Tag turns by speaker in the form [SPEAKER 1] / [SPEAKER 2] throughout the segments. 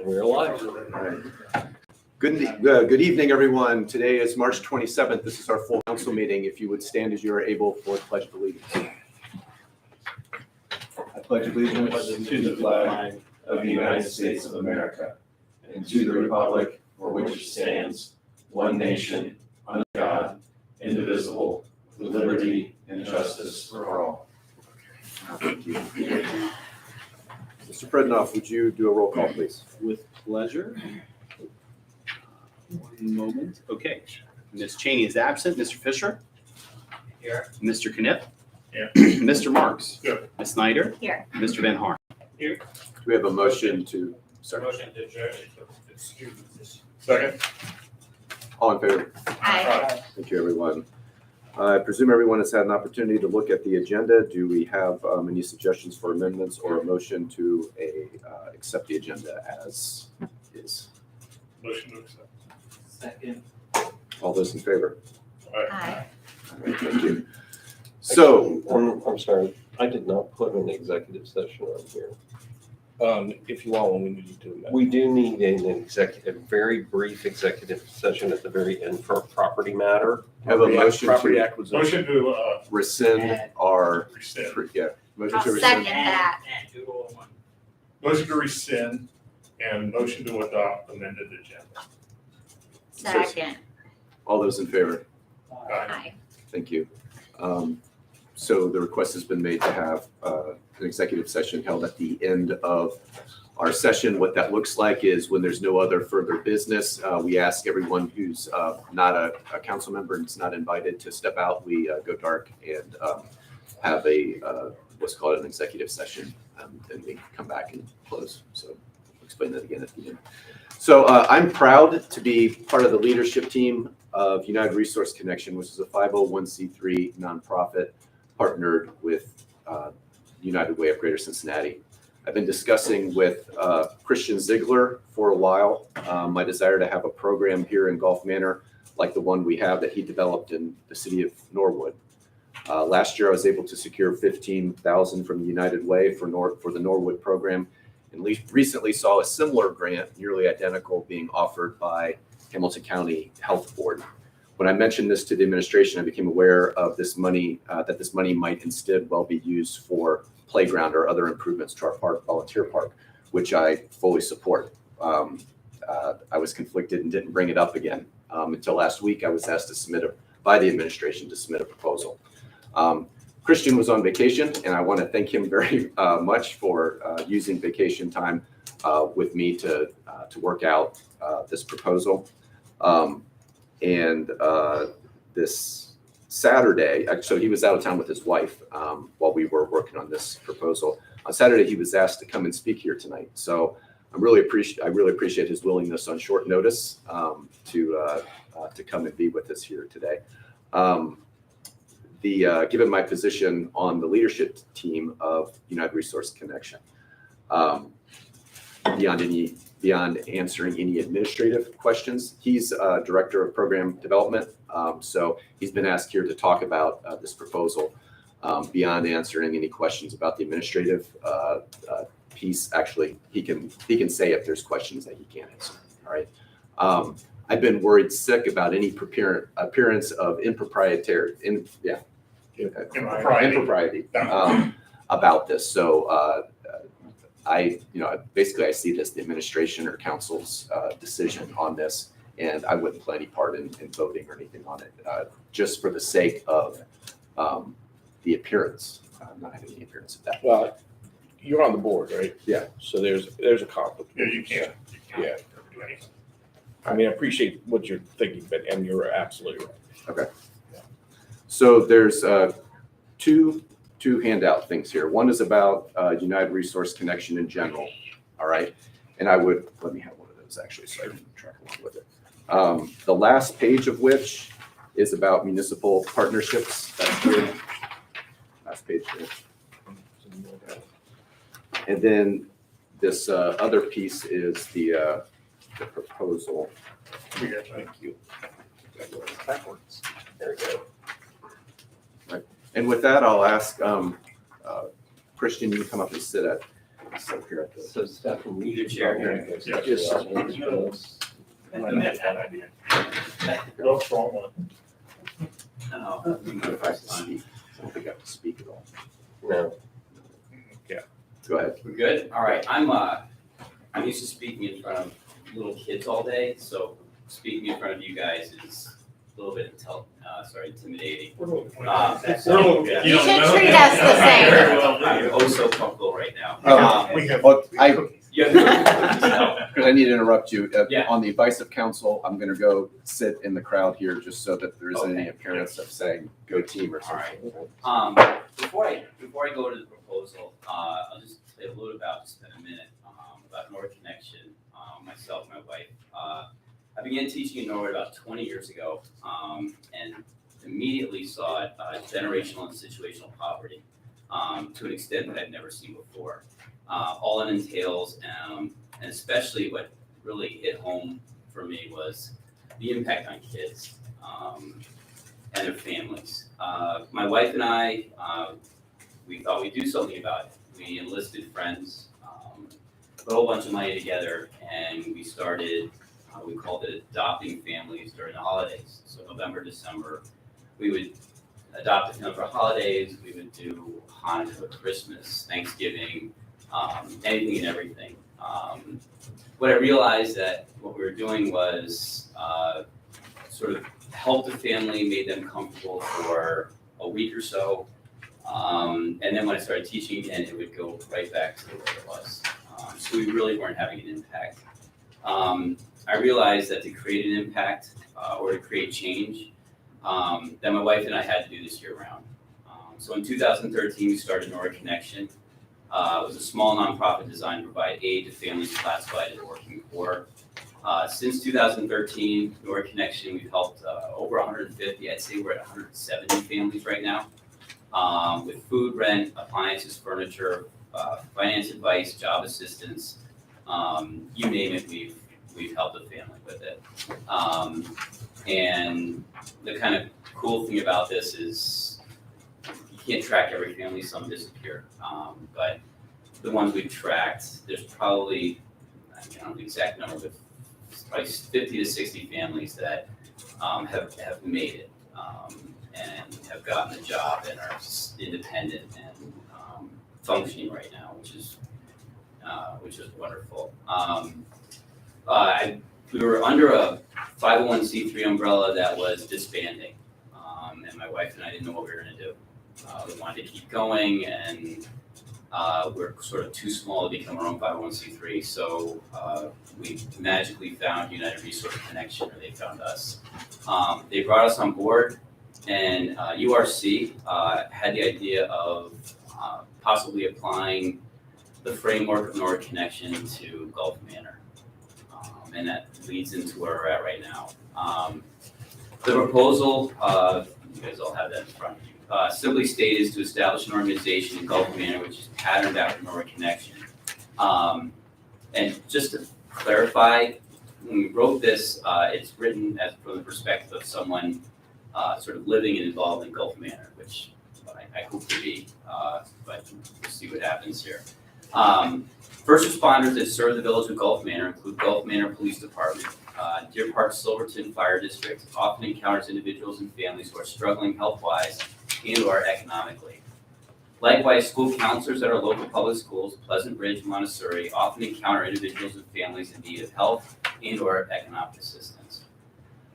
[SPEAKER 1] We're alive.
[SPEAKER 2] All right. Good evening, everyone. Today is March 27th. This is our full council meeting. If you would stand as you are able for the Pledge of Allegiance. I pledge allegiance to the flag of the United States of America and to the republic for which it stands, one nation, under God, indivisible, with liberty and justice for all. Thank you. Mr. Prednoff, would you do a roll call, please?
[SPEAKER 3] With pleasure. One moment. Okay. Ms. Cheney is absent. Mr. Fisher?
[SPEAKER 4] Here.
[SPEAKER 3] Mr. Knipp?
[SPEAKER 4] Here.
[SPEAKER 3] Mr. Marks?
[SPEAKER 4] Here.
[SPEAKER 3] Ms. Snyder?
[SPEAKER 5] Here.
[SPEAKER 3] Mr. Van Horn?
[SPEAKER 4] Here.
[SPEAKER 2] Do we have a motion to, sorry,
[SPEAKER 4] Motion to adjourn. Excuse me. Second.
[SPEAKER 2] all in favor?
[SPEAKER 5] Aye.
[SPEAKER 2] Thank you, everyone. I presume everyone has had an opportunity to look at the agenda. Do we have any suggestions for amendments or a motion to accept the agenda as is?
[SPEAKER 4] Motion to accept.
[SPEAKER 5] Second.
[SPEAKER 2] All those in favor?
[SPEAKER 5] Aye.
[SPEAKER 2] All right, thank you. So,
[SPEAKER 1] I'm sorry, I did not put an executive session on here.
[SPEAKER 4] If you want one, we need to do that.
[SPEAKER 1] We do need a very brief executive session at the very end for a property matter.
[SPEAKER 2] have a motion
[SPEAKER 4] Property
[SPEAKER 2] to
[SPEAKER 4] acquisition. Motion to
[SPEAKER 2] rescind our,
[SPEAKER 4] rescind.
[SPEAKER 2] yeah, motion
[SPEAKER 5] I'll
[SPEAKER 2] to
[SPEAKER 5] second
[SPEAKER 2] rescind.
[SPEAKER 5] that.
[SPEAKER 4] Motion to rescind and motion to adopt amended agenda.
[SPEAKER 5] Second.
[SPEAKER 2] All those in favor?
[SPEAKER 5] Aye.
[SPEAKER 2] Thank you. So the request has been made to have an executive session held at the end of our session. What that looks like is when there's no other further business, we ask everyone who's not a council member and is not invited to step out. We go dark and have what's called an executive session, and we come back and close. So I'll explain that again at the end. So I'm proud to be part of the leadership team of United Resource Connection, which is a 501c3 nonprofit partnered with United Way of Greater Cincinnati. I've been discussing with Christian Ziegler for a while my desire to have a program here in Gulf Manor like the one we have that he developed in the city of Norwood. Last year, I was able to secure $15,000 from the United Way for the Norwood program, and recently saw a similar grant, nearly identical, being offered by Hamilton County Health Board. When I mentioned this to the administration, I became aware of this money, that this money might instead well be used for playground or other improvements to our park, volunteer park, which I fully support. I was conflicted and didn't bring it up again until last week. I was asked by the administration to submit a proposal. Christian was on vacation, and I want to thank him very much for using vacation time with me to work out this proposal. This Saturday, so he was out of town with his wife while we were working on this proposal. On Saturday, he was asked to come and speak here tonight. So I really appreciate his willingness on short notice to come and be with us here today. Given my position on the leadership team of United Resource Connection, beyond answering any administrative questions, he's director of program development. So he's been asked here to talk about this proposal. Beyond answering any questions about the administrative piece, actually, he can say if there's questions that he can't answer. All right. I've been worried sick about any appearance of impropriety about this. So I see this the administration or council's decision on this, and I wouldn't play any part in voting or anything on it, just for the sake of the appearance. I'm not having any appearance of that.
[SPEAKER 6] Well, you're on the board, right?
[SPEAKER 2] Yeah.
[SPEAKER 6] So there's a conflict.
[SPEAKER 4] Yeah, you can't.
[SPEAKER 6] Yeah.
[SPEAKER 4] Do anything.
[SPEAKER 6] I mean, I appreciate what you're thinking, and you're absolutely right.
[SPEAKER 2] Okay. So there's two handout things here. One is about United Resource Connection in general. All right. And let me have one of those actually so I can track along with it. The last page of which is about municipal partnerships. That's here. Last page here. And then this other piece is the proposal.
[SPEAKER 4] We got you.
[SPEAKER 2] Thank you.
[SPEAKER 6] Backwards. There we go.
[SPEAKER 2] And with that, I'll ask Christian, you can come up and sit at
[SPEAKER 6] So here at the.
[SPEAKER 1] So Stefan, we
[SPEAKER 3] Your
[SPEAKER 1] should
[SPEAKER 3] chair
[SPEAKER 1] probably-
[SPEAKER 4] here.
[SPEAKER 6] Yes.
[SPEAKER 4] Bad idea. Go strong one.
[SPEAKER 3] No.
[SPEAKER 2] You know, if I have to speak, I don't think I have to speak at all.
[SPEAKER 1] No.
[SPEAKER 2] Go ahead.
[SPEAKER 7] We're good? All right, I'm used to speaking in front of little kids all day, so speaking in front of you guys is a little bit intimidating.
[SPEAKER 4] You
[SPEAKER 5] You should treat us the same.
[SPEAKER 4] Very well,
[SPEAKER 7] I'm oh so comfortable right now.
[SPEAKER 4] We have.
[SPEAKER 2] Well, I,
[SPEAKER 7] You have to know.
[SPEAKER 2] because I need to interrupt you.
[SPEAKER 7] Yeah.
[SPEAKER 2] On the advice of council, I'm gonna go sit in the crowd here just so that there isn't any
[SPEAKER 7] Okay.
[SPEAKER 2] appearance of saying, go team or
[SPEAKER 7] All right.
[SPEAKER 2] something.
[SPEAKER 7] Before I go to the proposal, I'll just say a little about, just spend a minute, about Norwood Connection, myself, my wife. I began teaching in Norwood about 20 years ago, and immediately saw generational and situational poverty, to an extent that I'd never seen before. All it entails, and especially what really hit home for me was the impact on kids, and their families. My wife and I, we thought we'd do something about it. We enlisted friends, put a whole bunch of money together, and we started, we called it adopting families during the holidays. So November, December, we would adopt a family for holidays, we would do Hanukkah, Christmas, Thanksgiving, anything and everything. What I realized that what we were doing was sort of help the family, made them comfortable for a week or so. And then when I started teaching again, it would go right back to the way it was. So we really weren't having an impact. I realized that to create an impact or to create change, that my wife and I had to do this year round. So in 2013, we started Norwood Connection. It was a small nonprofit designed to provide aid to families classified as working poor. Since 2013, Norwood Connection, we've helped over 150, I'd say we're at 170 families right now, with food, rent, appliances, furniture, finance advice, job assistance, you name it, we've helped a family with it. And the kind of cool thing about this is you can't track every family, some disappear. But the ones we've tracked, there's probably, I don't know the exact number, but probably 50 to 60 families that have made it and have gotten a job and are independent and functioning right now, which is wonderful. We were under a 501c3 umbrella that was disbanding, and my wife and I didn't know what we were going to do. We wanted to keep going, and we're sort of too small to become our own 501c3, so we magically found United Resource Connection, or they found us. They brought us on board, and URC had the idea of possibly applying the framework of Norwood Connection to Gulf Manor. And that leads into where we're at right now. The proposal, you guys all have that in front of you, simply stated is to establish an organization in Gulf Manor which is patterned after Norwood Connection. And just to clarify, when we wrote this, it's written as from the perspective of someone sort of living and involved in Gulf Manor, which I hope to be, but we'll see what happens here. First responders that serve the village of Gulf Manor include Gulf Manor Police Department, Deer Park Silverton Fire District often encounters individuals and families who are struggling health-wise and/or economically. Likewise, school counselors at our local public schools, Pleasant Ridge, Montessori, often encounter individuals and families in need of health and/or economic assistance.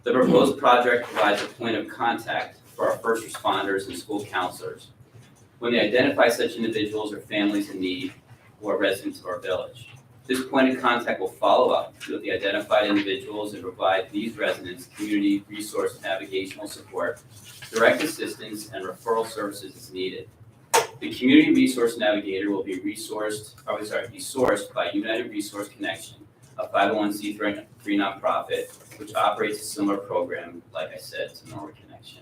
[SPEAKER 7] The proposed project provides a point of contact for our first responders and school counselors when they identify such individuals or families in need or residents of our village. This point of contact will follow up with the identified individuals and provide these residents community resource navigational support, direct assistance, and referral services as needed. The community resource navigator will be sourced by United Resource Connection, a 501c3 nonprofit, which operates a similar program, like I said, to Norwood Connection.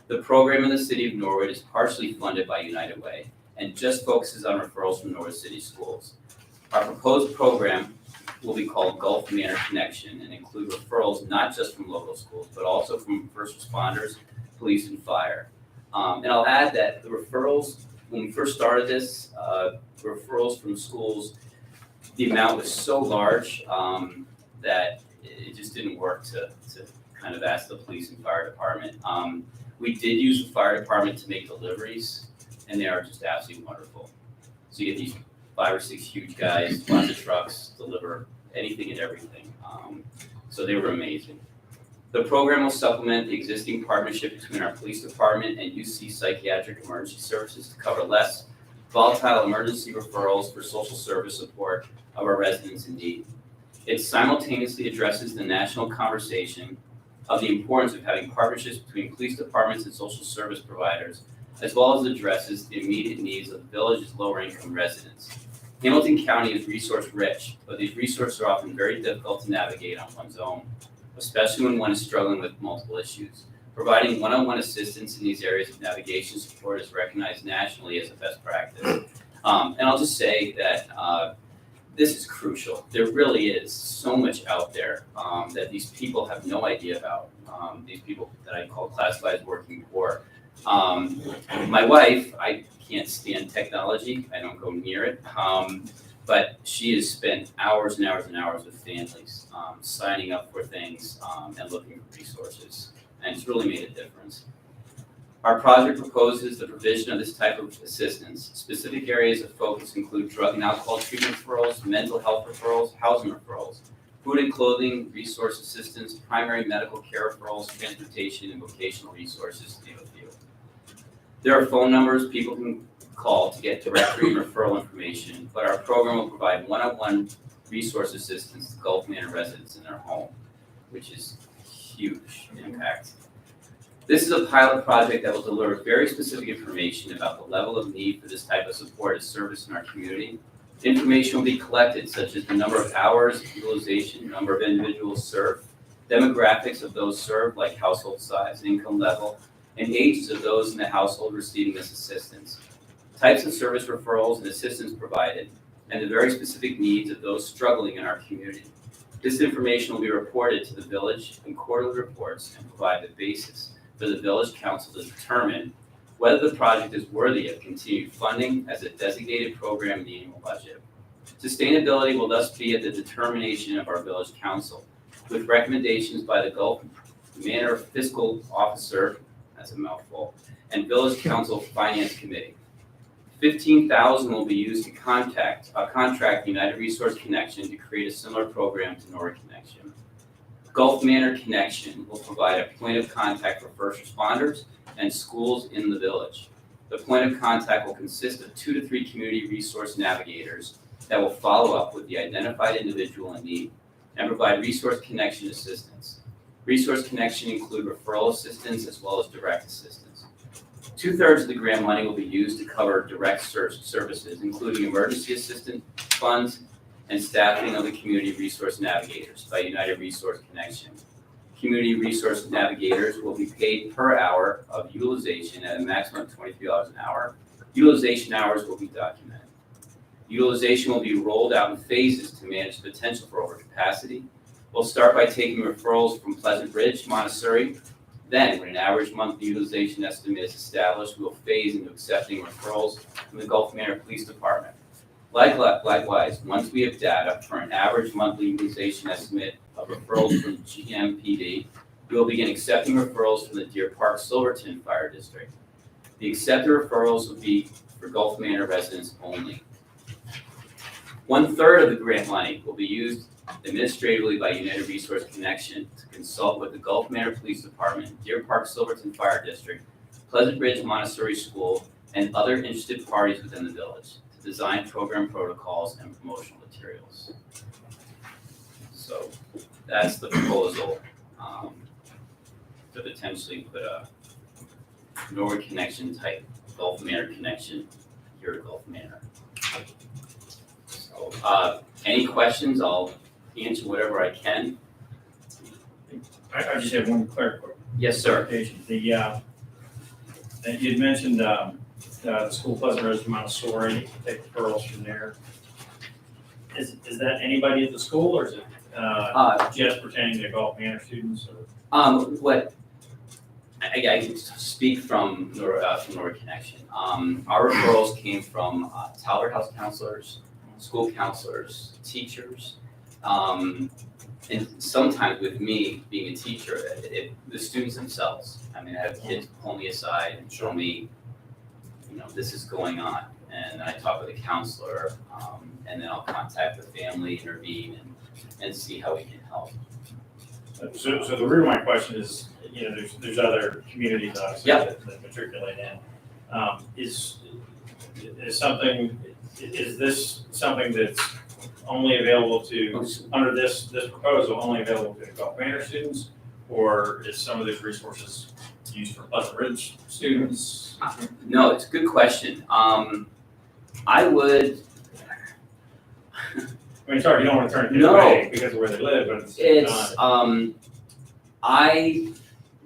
[SPEAKER 7] The program in the city of Norwood is partially funded by United Way and just focuses on referrals from Norwood City schools. Our proposed program will be called Gulf Manor Connection and include referrals not just from local schools, but also from first responders, police, and fire. And I'll add that the referrals when we first started this, referrals from schools, the amount was so large that it just didn't work to kind of ask the police and fire department. We did use the fire department to make deliveries, and they are just absolutely wonderful. So you get these 5 or 6 huge guys, lots of trucks, deliver anything and everything. So they were amazing. The program will supplement the existing partnership between our police department and UC Psychiatric Emergency Services to cover less volatile emergency referrals for social service support of our residents in need. It simultaneously addresses the national conversation of the importance of having partnerships between police departments and social service providers, as well as addresses the immediate needs of the village's lower income residents. Hamilton County is resource rich, but these resources are often very difficult to navigate on one's own, especially when one is struggling with multiple issues. Providing one-on-one assistance in these areas of navigation support is recognized nationally as a best practice. And I'll just say that this is crucial. There really is so much out there that these people have no idea about. These people that I call classified as working poor. My wife, I can't stand technology. I don't go near it. But she has spent hours and hours and hours with families signing up for things and looking for resources. And it's really made a difference. Our project proposes the provision of this type of assistance. Specific areas of focus include drug and alcohol treatment referrals, mental health referrals, housing referrals, food and clothing, resource assistance, primary medical care referrals, transportation, and vocational resources, to name a few. There are phone numbers people can call to get directory and referral information, but our program will provide one-on-one resource assistance to Gulf Manor residents in their home, which is huge impact. This is a pilot project that will deliver very specific information about the level of need for this type of support and service in our community. Information will be collected, such as the number of hours, utilization, number of individuals served, demographics of those served, like household size, income level, and ages of those in the household receiving this assistance, types of service referrals and assistance provided, and the very specific needs of those struggling in our community. This information will be reported to the village in quarterly reports and provide the basis for the village council to determine whether the project is worthy of continued funding as a designated program in the annual budget. Sustainability will thus be at the determination of our village council, with recommendations by the Gulf Manor Fiscal Officer, that's a mouthful, and Village Council Finance Committee. $15,000 will be used to contract United Resource Connection to create a similar program to Nora Connection. Gulf Manor Connection will provide a point of contact for first responders and schools in the village. The point of contact will consist of 2 to 3 community resource navigators that will follow up with the identified individual in need and provide resource connection assistance. Resource connection include referral assistance as well as direct assistance. 2/3 of the grant money will be used to cover direct services, including emergency assistance funds and staffing of the community resource navigators by United Resource Connection. Community resource navigators will be paid per hour of utilization at a maximum of $23 an hour. Utilization hours will be documented. Utilization will be rolled out in phases to manage the potential for overcapacity. We'll start by taking referrals from Pleasant Ridge, Montessori. Then, when an average monthly utilization estimate is established, we'll phase into accepting referrals from the Gulf Manor Police Department. Likewise, once we have data for an average monthly utilization estimate of referrals from GMPD, we will begin accepting referrals from the Deer Park Silverton Fire District. The accepted referrals will be for Gulf Manor residents only. 1/3 of the grant money will be used administratively by United Resource Connection to consult with the Gulf Manor Police Department, Deer Park Silverton Fire District, Pleasant Ridge Montessori School, and other interested parties within the village to design program protocols and promotional materials. So that's the proposal to potentially put a Norwood Connection type Gulf Manor connection here at Gulf Manor. So any questions, I'll answer whatever I can.
[SPEAKER 8] I just have one
[SPEAKER 7] Yes, sir.
[SPEAKER 8] clarification. You'd mentioned the school Pleasant Ridge Montessori, take referrals from there. Is that anybody at the school, or is it just pertaining to Gulf Manor students? Or?
[SPEAKER 7] I can speak from Norwood Connection. Our referrals came from Talbot House counselors, school counselors, teachers. And sometimes with me being a teacher, the students themselves. I mean, I have kids pull me aside and show me, this is going on. And I talk with a counselor, and then I'll contact the family, intervene, and see how we can help.
[SPEAKER 8] So the root of my question is, there's other communities obviously
[SPEAKER 7] Yeah.
[SPEAKER 8] that matriculate in. Is this something that's only available to, under this proposal, only available to Gulf Manor students? Or is some of those resources used for Pleasant Ridge students?
[SPEAKER 7] No, it's a good question. I would,
[SPEAKER 8] I mean, sorry, you don't want to turn it
[SPEAKER 7] No.
[SPEAKER 8] away because of where they live, but
[SPEAKER 7] it's,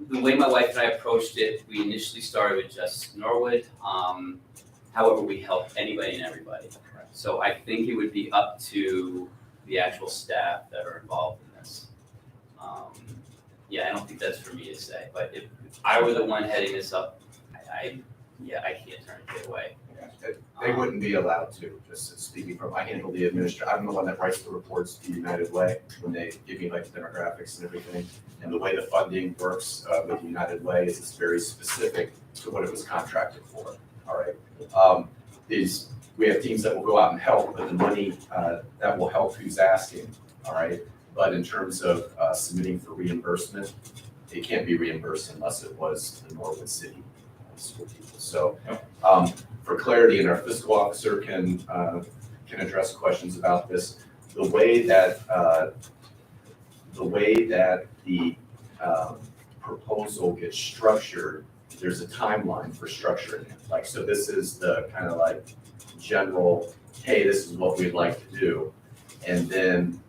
[SPEAKER 7] the way my wife and I approached it, we initially started with just Norwood. However, we help anybody and everybody. So I think it would be up to the actual staff that are involved in this. I don't think that's for me to say, but if I were the one heading this up, I can't turn it away.
[SPEAKER 2] They wouldn't be allowed to, just speaking from, I handle the I'm the one that writes the reports to United Way when they give me like the demographics and everything. And the way the funding works with United Way is it's very specific to what it was contracted for, all right? We have teams that will go out and help, but the money that will help who's asking, all right? But in terms of submitting for reimbursement, it can't be reimbursed unless it was the Norwood City school people. So for clarity, and our fiscal officer can address questions about this, the way that the proposal gets structured, there's a timeline for structuring it. Like, so this is the kind of like general, hey, this is what we'd like to do. And then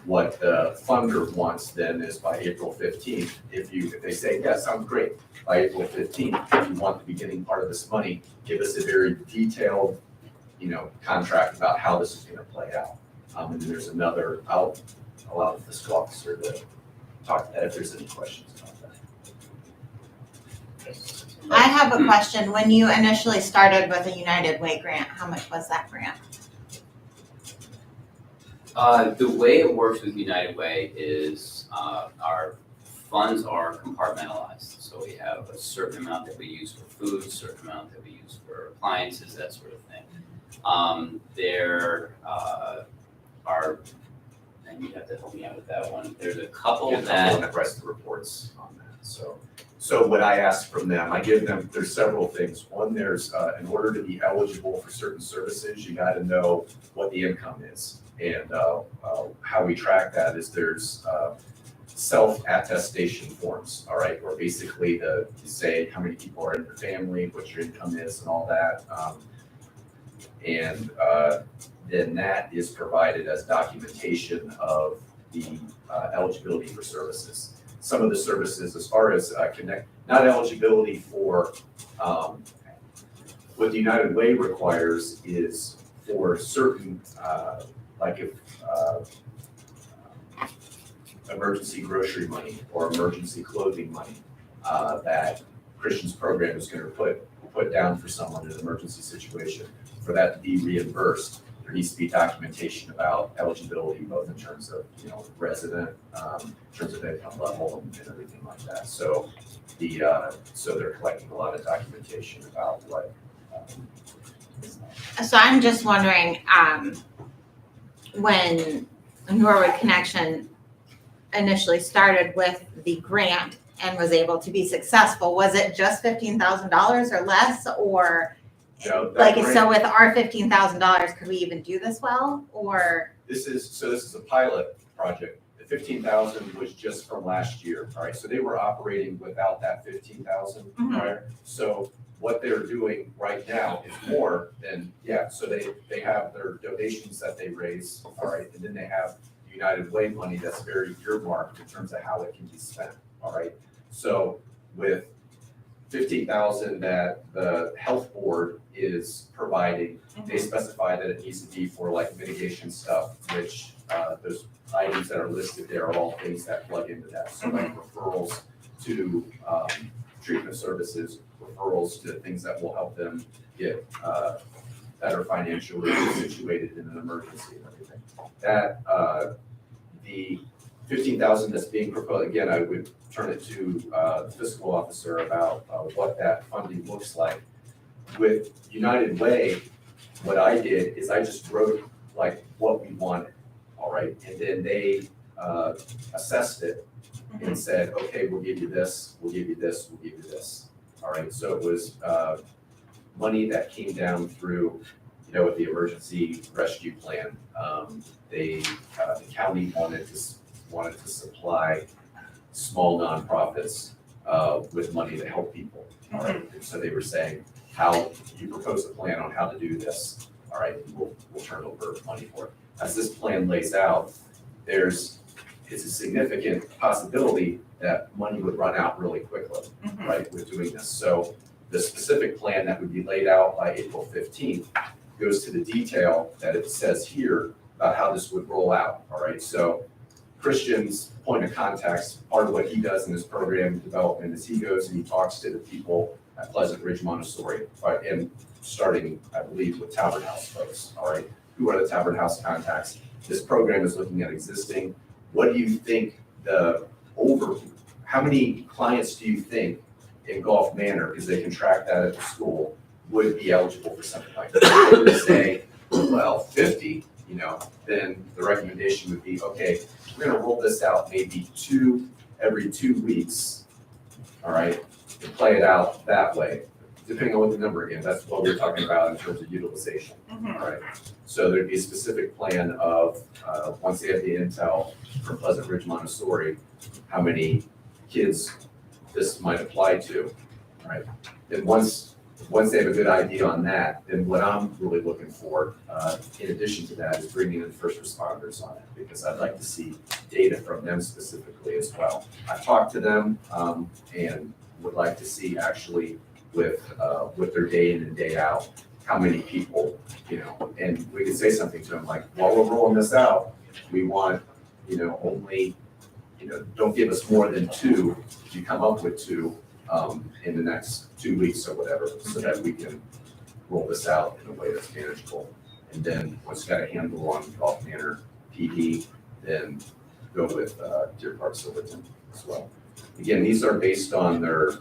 [SPEAKER 2] what the funder wants then is by April 15th, if they say, yeah, sounds great, by April 15th, if you want the beginning part of this money, give us a very detailed, contract about how this is gonna play out. And then there's another, I'll allow the fiscal officer to talk to that if there's any questions about that.
[SPEAKER 5] I have a question. When you initially started with a United Way grant, how much was that grant?
[SPEAKER 7] The way it works with United Way is our funds are compartmentalized. So we have a certain amount that we use for food, a certain amount that we use for appliances, that sort of thing. There are, and you have to help me out with that one. There's a couple
[SPEAKER 2] Yeah, I'm the one
[SPEAKER 7] that,
[SPEAKER 2] that writes the reports on that. So what I ask from them, I give them, there's several things. One, there's, in order to be eligible for certain services, you gotta know what the income is. And how we track that is there's self-attestation forms, all right, where basically to say how many people are in your family, what your income is and all that. And then that is provided as documentation of the eligibility for services. Some of the services as far as not eligibility for, what the United Way requires is for certain, like if emergency grocery money or emergency clothing money that Christian's program is going to put down for someone in an emergency situation, for that to be reimbursed, there needs to be documentation about eligibility, both in terms of, resident, in terms of income level and everything like that. So so they're collecting a lot of documentation about what.
[SPEAKER 5] So I'm just wondering, when Norwood Connection initially started with the grant and was able to be successful, was it just $15,000 or less, or
[SPEAKER 2] That grant-
[SPEAKER 5] so with our $15,000, could we even do this well, or?
[SPEAKER 2] This is a pilot project. The 15,000 was just from last year, all right? So they were operating without that 15,000
[SPEAKER 5] Mhm.
[SPEAKER 2] prior. So what they're doing right now is more than, so they have their donations that they raise, all right? And then they have United Way money that's very earmarked in terms of how it can be spent, all right? So with 15,000 that the health board is providing, they specify that it needs to be for like mitigation stuff, which those items that are listed there are all things that plug into that. So like referrals to treatment services, referrals to things that will help them get better financially situated in an emergency and everything. That, the 15,000 that's being proposed, again, I would turn it to the fiscal officer about what that funding looks like. With United Way, what I did is I just wrote like what we wanted, all right? And then they assessed it and said, okay, we'll give you this, we'll give you this, we'll give you this. All right, so it was money that came down through, you know, with the emergency rescue plan. The county wanted to supply small nonprofits with money to help people. All right, and so they were saying, how you propose a plan on how to do this. All right, we'll turn over money for it. As this plan lays out, it's a significant possibility that money would run out really quickly, right, with doing this. So the specific plan that would be laid out by April 15th goes to the detail that it says here about how this would roll out, all right? So Christian's point of contact, part of what he does in his program development is he goes and he talks to the people at Pleasant Ridge Montessori, right, and starting, I believe, with Tavern House folks, all right? Who are the Tavern House contacts? This program is looking at existing. What do you think how many clients do you think in Gulf Manor, because they can track that at the school, would be eligible for something like that? If they were to say, well, 50, you know, then the recommendation would be, okay, we're gonna roll this out maybe every 2 weeks, all right, and play it out that way, depending on what the number, again, that's what we're talking about in terms of utilization, all right? So there'd be a specific plan of, once they have the intel for Pleasant Ridge Montessori, how many kids this might apply to, all right? Then once they have a good idea on that, then what I'm really looking for, in addition to that, is bringing in first responders on it, because I'd like to see data from them specifically as well. I've talked to them, and would like to see actually with their day in and day out, how many people, you know, and we could say something to them like, while we're rolling this out, we want, you know, only, you know, don't give us more than 2, if you come up with 2, in the next 2 weeks or whatever, so that we can roll this out in a way that's manageable. And then once you got a handle on Gulf Manor PD, then go with Deer Park Silverton as well. Again, these are based on their,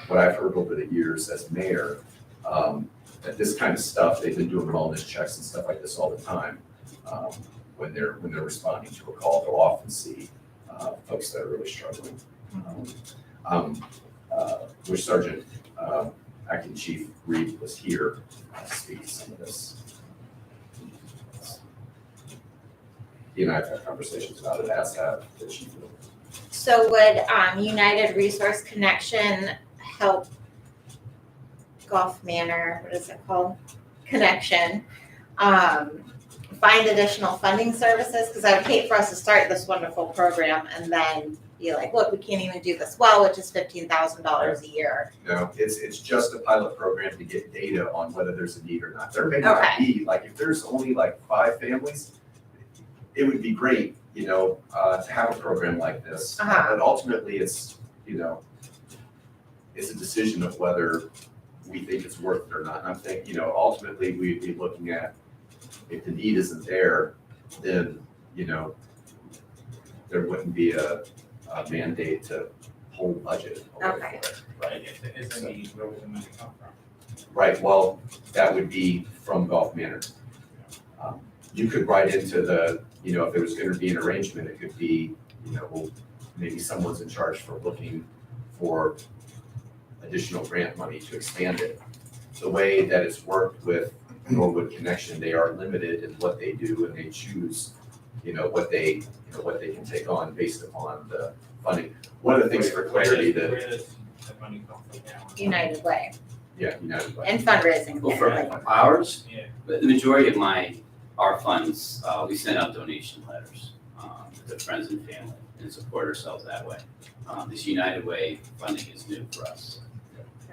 [SPEAKER 2] what I've heard over the years as mayor, that this kind of stuff, they've been doing wellness checks and stuff like this all the time. When they're responding to a call, they'll often see folks that are really struggling. Wish Sergeant Acting Chief Reed was here to speak to some of this. He and I have had conversations about it, as have the chief.
[SPEAKER 5] So would United Resource Connection help Gulf Manor, what is it called? Connection, find additional funding services? Because I would hate for us to start this wonderful program and then be like, look, we can't even do this well, which is $15,000 a year.
[SPEAKER 2] No, it's just a pilot program to get data on whether there's a need or not. There may not be, like, if there's only like 5 families, it would be great, you know, to have a program like this. But ultimately, it's, you know, it's a decision of whether we think it's worth it or not. And I'm thinking, you know, ultimately, we'd be looking at, if the need isn't there, then, you know, there wouldn't be a mandate to hold budget.
[SPEAKER 5] Okay.
[SPEAKER 2] Right.
[SPEAKER 8] If there is a need, where would the money come from?
[SPEAKER 2] Right, well, that would be from Gulf Manor. You could write into the, you know, if there was gonna be an arrangement, it could be, you know, well, maybe someone's in charge for looking for additional grant money to expand it. The way that it's worked with Norwood Connection, they are limited in what they do, and they choose, you know, what they can take on based upon the funding. One of the things for clarity that,
[SPEAKER 8] Where does the money come from now?
[SPEAKER 5] United Way
[SPEAKER 2] yeah, United Way.
[SPEAKER 5] and fundraising.
[SPEAKER 7] Well,
[SPEAKER 5] United Way.
[SPEAKER 7] for ours,
[SPEAKER 8] Yeah.
[SPEAKER 7] the majority of our funds, we send out donation letters to friends and family and support ourselves that way. This United Way funding is new for us,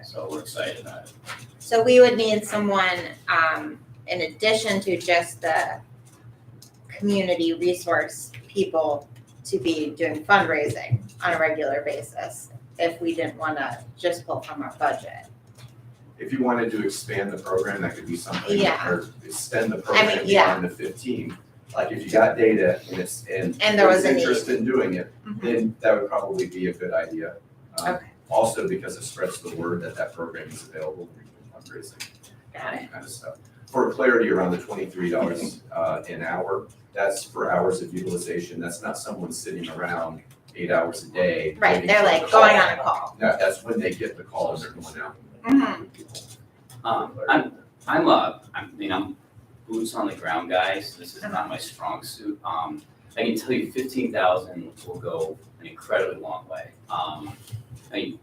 [SPEAKER 7] so we're excited about it.
[SPEAKER 5] So we would need someone, in addition to just the community resource people, to be doing fundraising on a regular basis. if we didn't wanna just pull from our budget.
[SPEAKER 2] If you wanted to expand the program, that could be something,
[SPEAKER 5] Yeah.
[SPEAKER 2] or extend the program
[SPEAKER 5] yeah.
[SPEAKER 2] beyond the 15. Like if you got data and
[SPEAKER 5] And there was a need.
[SPEAKER 2] interest in doing it,
[SPEAKER 5] Mhm.
[SPEAKER 2] then that would probably be a good idea.
[SPEAKER 5] Okay.
[SPEAKER 2] Also because it spreads the word that that program is available, fundraising,
[SPEAKER 5] Got it.
[SPEAKER 2] kind of stuff. For clarity around the $23 an hour, that's for hours of utilization. That's not someone sitting around 8 hours a day.
[SPEAKER 5] Right,
[SPEAKER 2] waiting
[SPEAKER 5] they're
[SPEAKER 2] for
[SPEAKER 5] like
[SPEAKER 2] the
[SPEAKER 5] going
[SPEAKER 2] call.
[SPEAKER 5] on a call.
[SPEAKER 2] No, that's when they get the call and they're going out.
[SPEAKER 5] Mhm.
[SPEAKER 7] I'm boots on the ground guy, so this is not my strong suit. I can tell you 15,000 will go an incredibly long way. I mean,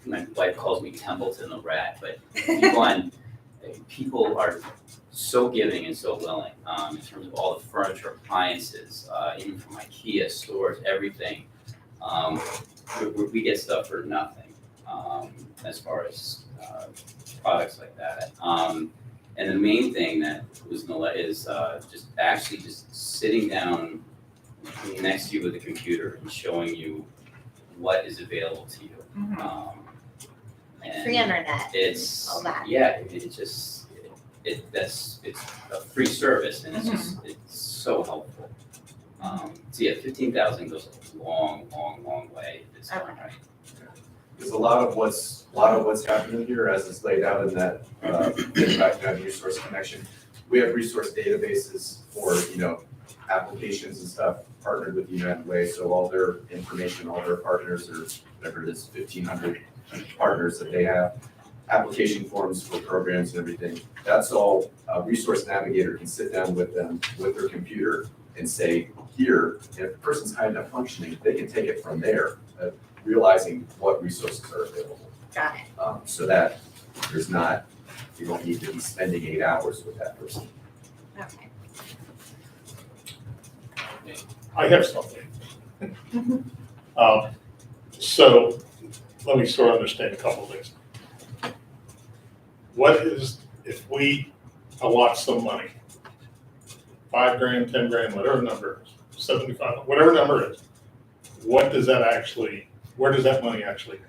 [SPEAKER 7] my wife calls me Templeton the rat, but people are so giving and so willing, in terms of all the furniture, appliances, even from IKEA stores, everything. We get stuff for nothing, as far as, products like that. And the main thing that was is just sitting down next to you with a computer and showing you what is available to you.
[SPEAKER 5] Mhm.
[SPEAKER 7] And
[SPEAKER 5] Free internet.
[SPEAKER 7] it's,
[SPEAKER 5] all that.
[SPEAKER 7] yeah, it's a free service and it's just, it's so helpful. So yeah, 15,000 goes a long, long, long way if it's done
[SPEAKER 5] Okay.
[SPEAKER 7] right.
[SPEAKER 2] Because a lot of what's happening here, as is laid out in that background resource connection, we have resource databases for, applications and stuff partnered with United Way, so all their information, all their partners, or whatever it is, 1,500 partners that they have, application forms for programs and everything, that's all a resource navigator can sit down with them with their computer and say, here, if the person's high enough functioning, they can take it from there, realizing what resources are available.
[SPEAKER 5] Got it.
[SPEAKER 2] So that you don't need to be spending 8 hours with that person.
[SPEAKER 5] Okay.
[SPEAKER 4] I have something.
[SPEAKER 5] Mhm.
[SPEAKER 4] So let me sort of understand a couple of things. What is, if we allot some money, $5,000, $10,000, whatever number it is, 75, whatever number it is, what does that actually, where does that money actually go?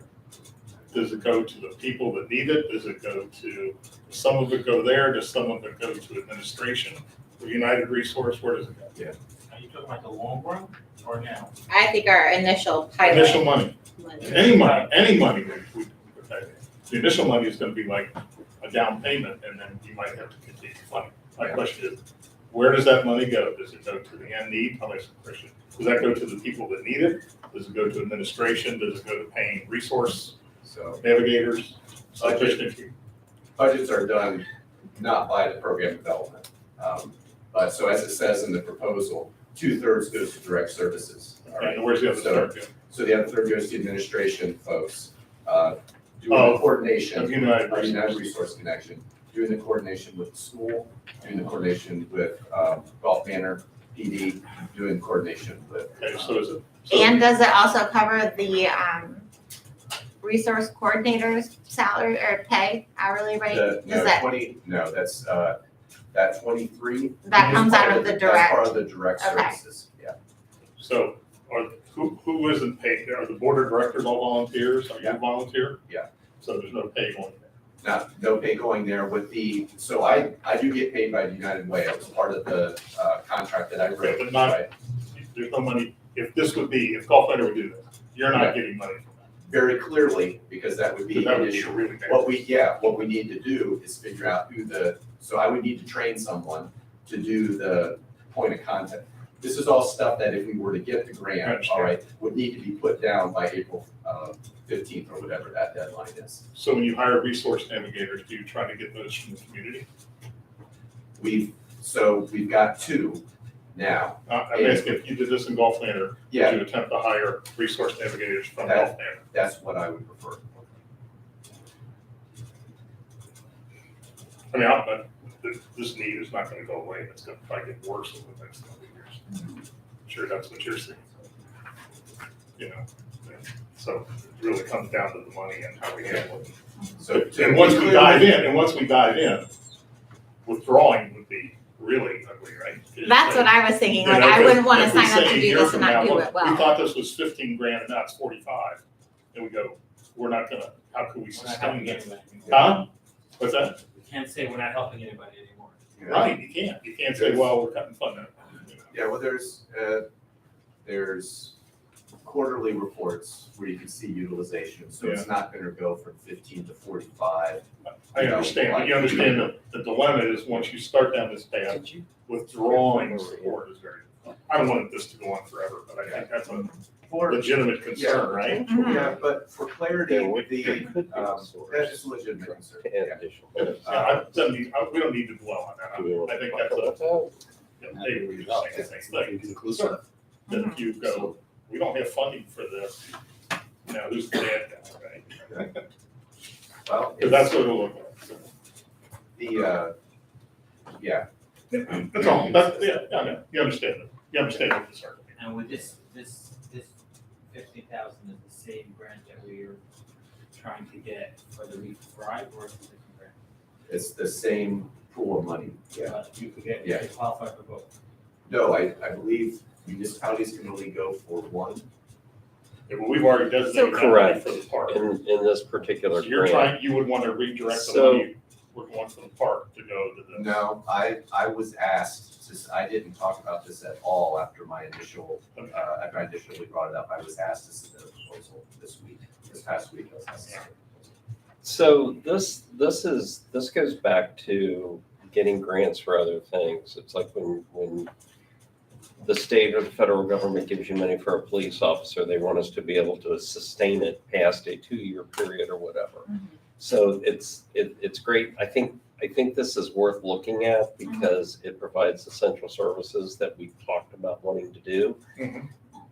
[SPEAKER 4] Does it go to the people that need it? Does it go to, some of it go there? Does some of it go to administration? For United Resource, where does it go?
[SPEAKER 8] Are you talking about the long run or now?
[SPEAKER 5] I think our initial pilot.
[SPEAKER 4] Initial money,
[SPEAKER 5] money.
[SPEAKER 4] any money we pay. The initial money is gonna be like a down payment, and then you might have to continue funding. My question is, where does that money go? Does it go to the end need? I'll ask a question. Does that go to the people that need it? Does it go to administration? Does it go to paying resource
[SPEAKER 2] So
[SPEAKER 4] navigators? So just if you,
[SPEAKER 2] budgets are done not by the program development. But so as it says in the proposal, 2/3 goes to direct services. All right.
[SPEAKER 4] and where's the other third go?
[SPEAKER 2] So the other third goes to administration folks, doing
[SPEAKER 4] Oh,
[SPEAKER 2] the coordination.
[SPEAKER 4] of United
[SPEAKER 2] Our United
[SPEAKER 4] Resource.
[SPEAKER 2] Resource Connection, doing the coordination with the school, doing the coordination with Gulf Manor PD, doing coordination with.
[SPEAKER 4] Okay, so is it? so-
[SPEAKER 5] And does it also cover the resource coordinators salary or pay hourly rate? Does that,
[SPEAKER 2] That's, that 23.
[SPEAKER 5] that
[SPEAKER 2] is
[SPEAKER 5] comes
[SPEAKER 2] part
[SPEAKER 5] out of the
[SPEAKER 2] That's part
[SPEAKER 5] direct?
[SPEAKER 2] of the direct
[SPEAKER 5] Okay.
[SPEAKER 2] services, yeah.
[SPEAKER 4] So who isn't paid? Are the board of directors all volunteers? Are you
[SPEAKER 2] Yeah.
[SPEAKER 4] volunteer?
[SPEAKER 2] Yeah.
[SPEAKER 4] So there's no pay going there.
[SPEAKER 2] No pay going there with so I do get paid by United Way. It was part of the contract that I
[SPEAKER 4] Okay,
[SPEAKER 2] wrote.
[SPEAKER 4] but not-
[SPEAKER 2] right?
[SPEAKER 4] There's no money, if Gulf Fighter would do this, you're
[SPEAKER 2] Yeah.
[SPEAKER 4] not getting money from
[SPEAKER 2] Very clearly, because that would
[SPEAKER 4] that.
[SPEAKER 2] be
[SPEAKER 4] That
[SPEAKER 2] an
[SPEAKER 4] would be a
[SPEAKER 2] issue.
[SPEAKER 4] really bad.
[SPEAKER 2] What we need to do is figure out so I would need to train someone to do the point of contact. This is all stuff that if we were to get the
[SPEAKER 4] I
[SPEAKER 2] grant,
[SPEAKER 4] understand.
[SPEAKER 2] all right, would need to be put down by April 15th or whatever that deadline is.
[SPEAKER 4] So when you hire resource navigators, do you try to get those from the community?
[SPEAKER 2] We've got 2 now.
[SPEAKER 4] I'm asking if you did this in Gulf Manor, would
[SPEAKER 2] Yeah,
[SPEAKER 4] you attempt to hire resource navigators from Gulf Manor?
[SPEAKER 2] that's what I would prefer.
[SPEAKER 4] I mean, this need is not gonna go away, it's gonna probably get worse over the next couple of years. Sure, that's what you're saying. So it really comes down to the money and how we handle it.
[SPEAKER 2] So
[SPEAKER 4] And once we dive in, withdrawing would be really ugly, right?
[SPEAKER 5] That's what I was thinking, like,
[SPEAKER 4] You know,
[SPEAKER 5] I wouldn't wanna
[SPEAKER 4] if we
[SPEAKER 5] sign up
[SPEAKER 4] say
[SPEAKER 5] to
[SPEAKER 4] a
[SPEAKER 5] do
[SPEAKER 4] year
[SPEAKER 5] this
[SPEAKER 4] from
[SPEAKER 5] and not
[SPEAKER 4] now,
[SPEAKER 5] do
[SPEAKER 4] look,
[SPEAKER 5] it
[SPEAKER 4] We
[SPEAKER 5] well.
[SPEAKER 4] thought this was $15,000 and now it's 45, and we go, we're not gonna, how can we
[SPEAKER 8] We're not
[SPEAKER 4] sustain
[SPEAKER 8] helping
[SPEAKER 4] this?
[SPEAKER 8] anybody.
[SPEAKER 4] Huh? What's that?
[SPEAKER 8] We can't say we're not helping anybody anymore.
[SPEAKER 4] Right, you can't say, well, we're cutting funding.
[SPEAKER 2] Yeah, well, there's quarterly reports where you can see utilization, so it's not gonna go from 15 to 45.
[SPEAKER 4] I understand, but you understand that the dilemma is, once you start down this path, withdrawing support is very, I don't want this to go on forever, but I think that's a legitimate concern, right?
[SPEAKER 5] Mhm.
[SPEAKER 2] Yeah, but for clarity,
[SPEAKER 1] There would-
[SPEAKER 2] the,
[SPEAKER 1] there could be a
[SPEAKER 2] that
[SPEAKER 1] source
[SPEAKER 2] is a legitimate concern.
[SPEAKER 1] to add additional.
[SPEAKER 4] Yeah, we don't need to dwell on that, I think that's a, they were just saying the same thing.
[SPEAKER 3] Conclusive.
[SPEAKER 4] That if you go, we don't have funding for this, now who's the bad guy, right?
[SPEAKER 2] Well,
[SPEAKER 4] Because that's what it'll look like.
[SPEAKER 2] yeah,
[SPEAKER 4] That's all, that's, yeah, I know, you understand it, you understand the concern.
[SPEAKER 9] And with this 50,000 is the same grant that we're trying to get for the Reef Drive, or is it a different grant?
[SPEAKER 2] it's the same pool of money, yeah.
[SPEAKER 9] But you could get,
[SPEAKER 2] Yeah.
[SPEAKER 9] you could qualify for both.
[SPEAKER 2] No, I believe municipalities can only go for one.
[SPEAKER 4] Yeah, but we've already designated that money
[SPEAKER 1] Correct.
[SPEAKER 4] for the park.
[SPEAKER 1] In this particular
[SPEAKER 4] So you're
[SPEAKER 1] grant.
[SPEAKER 4] trying, you would want to redirect the
[SPEAKER 1] So-
[SPEAKER 4] money, we're going for the park to go to the.
[SPEAKER 2] No, I was asked, I didn't talk about this at all after my initial, after I initially brought it up. I was asked to submit a proposal this past week. I was asked to submit a proposal.
[SPEAKER 1] So this goes back to getting grants for other things. It's like when the state or the federal government gives you money for a police officer, they want us to be able to sustain it past a 2-year period or whatever.
[SPEAKER 5] Mhm.
[SPEAKER 1] So it's great. I think this is worth looking at because it provides essential services that we've talked about wanting to do.
[SPEAKER 4] Mhm.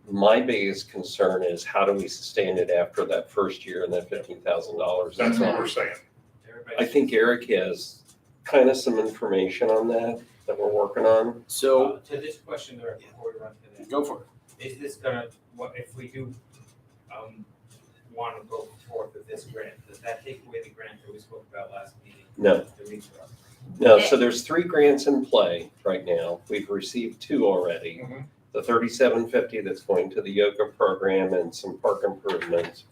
[SPEAKER 1] My biggest concern is how do we sustain it after that first year and that $15,000?
[SPEAKER 4] That's what we're saying.
[SPEAKER 9] Everybody.
[SPEAKER 1] I think Eric has kind of some information on that we're working on.
[SPEAKER 3] So,
[SPEAKER 9] To this question, there, before we run to that,
[SPEAKER 3] go for it.
[SPEAKER 9] is this gonna, what, if we do, wanna go forward with this grant, does that take away the grant that we spoke about last meeting?
[SPEAKER 1] No.
[SPEAKER 9] The Reef Drive?
[SPEAKER 1] No, so there's 3 grants in play right now. We've received 2 already.
[SPEAKER 4] Mhm.
[SPEAKER 1] The $3750 that's going to the yoga program and some park improvements.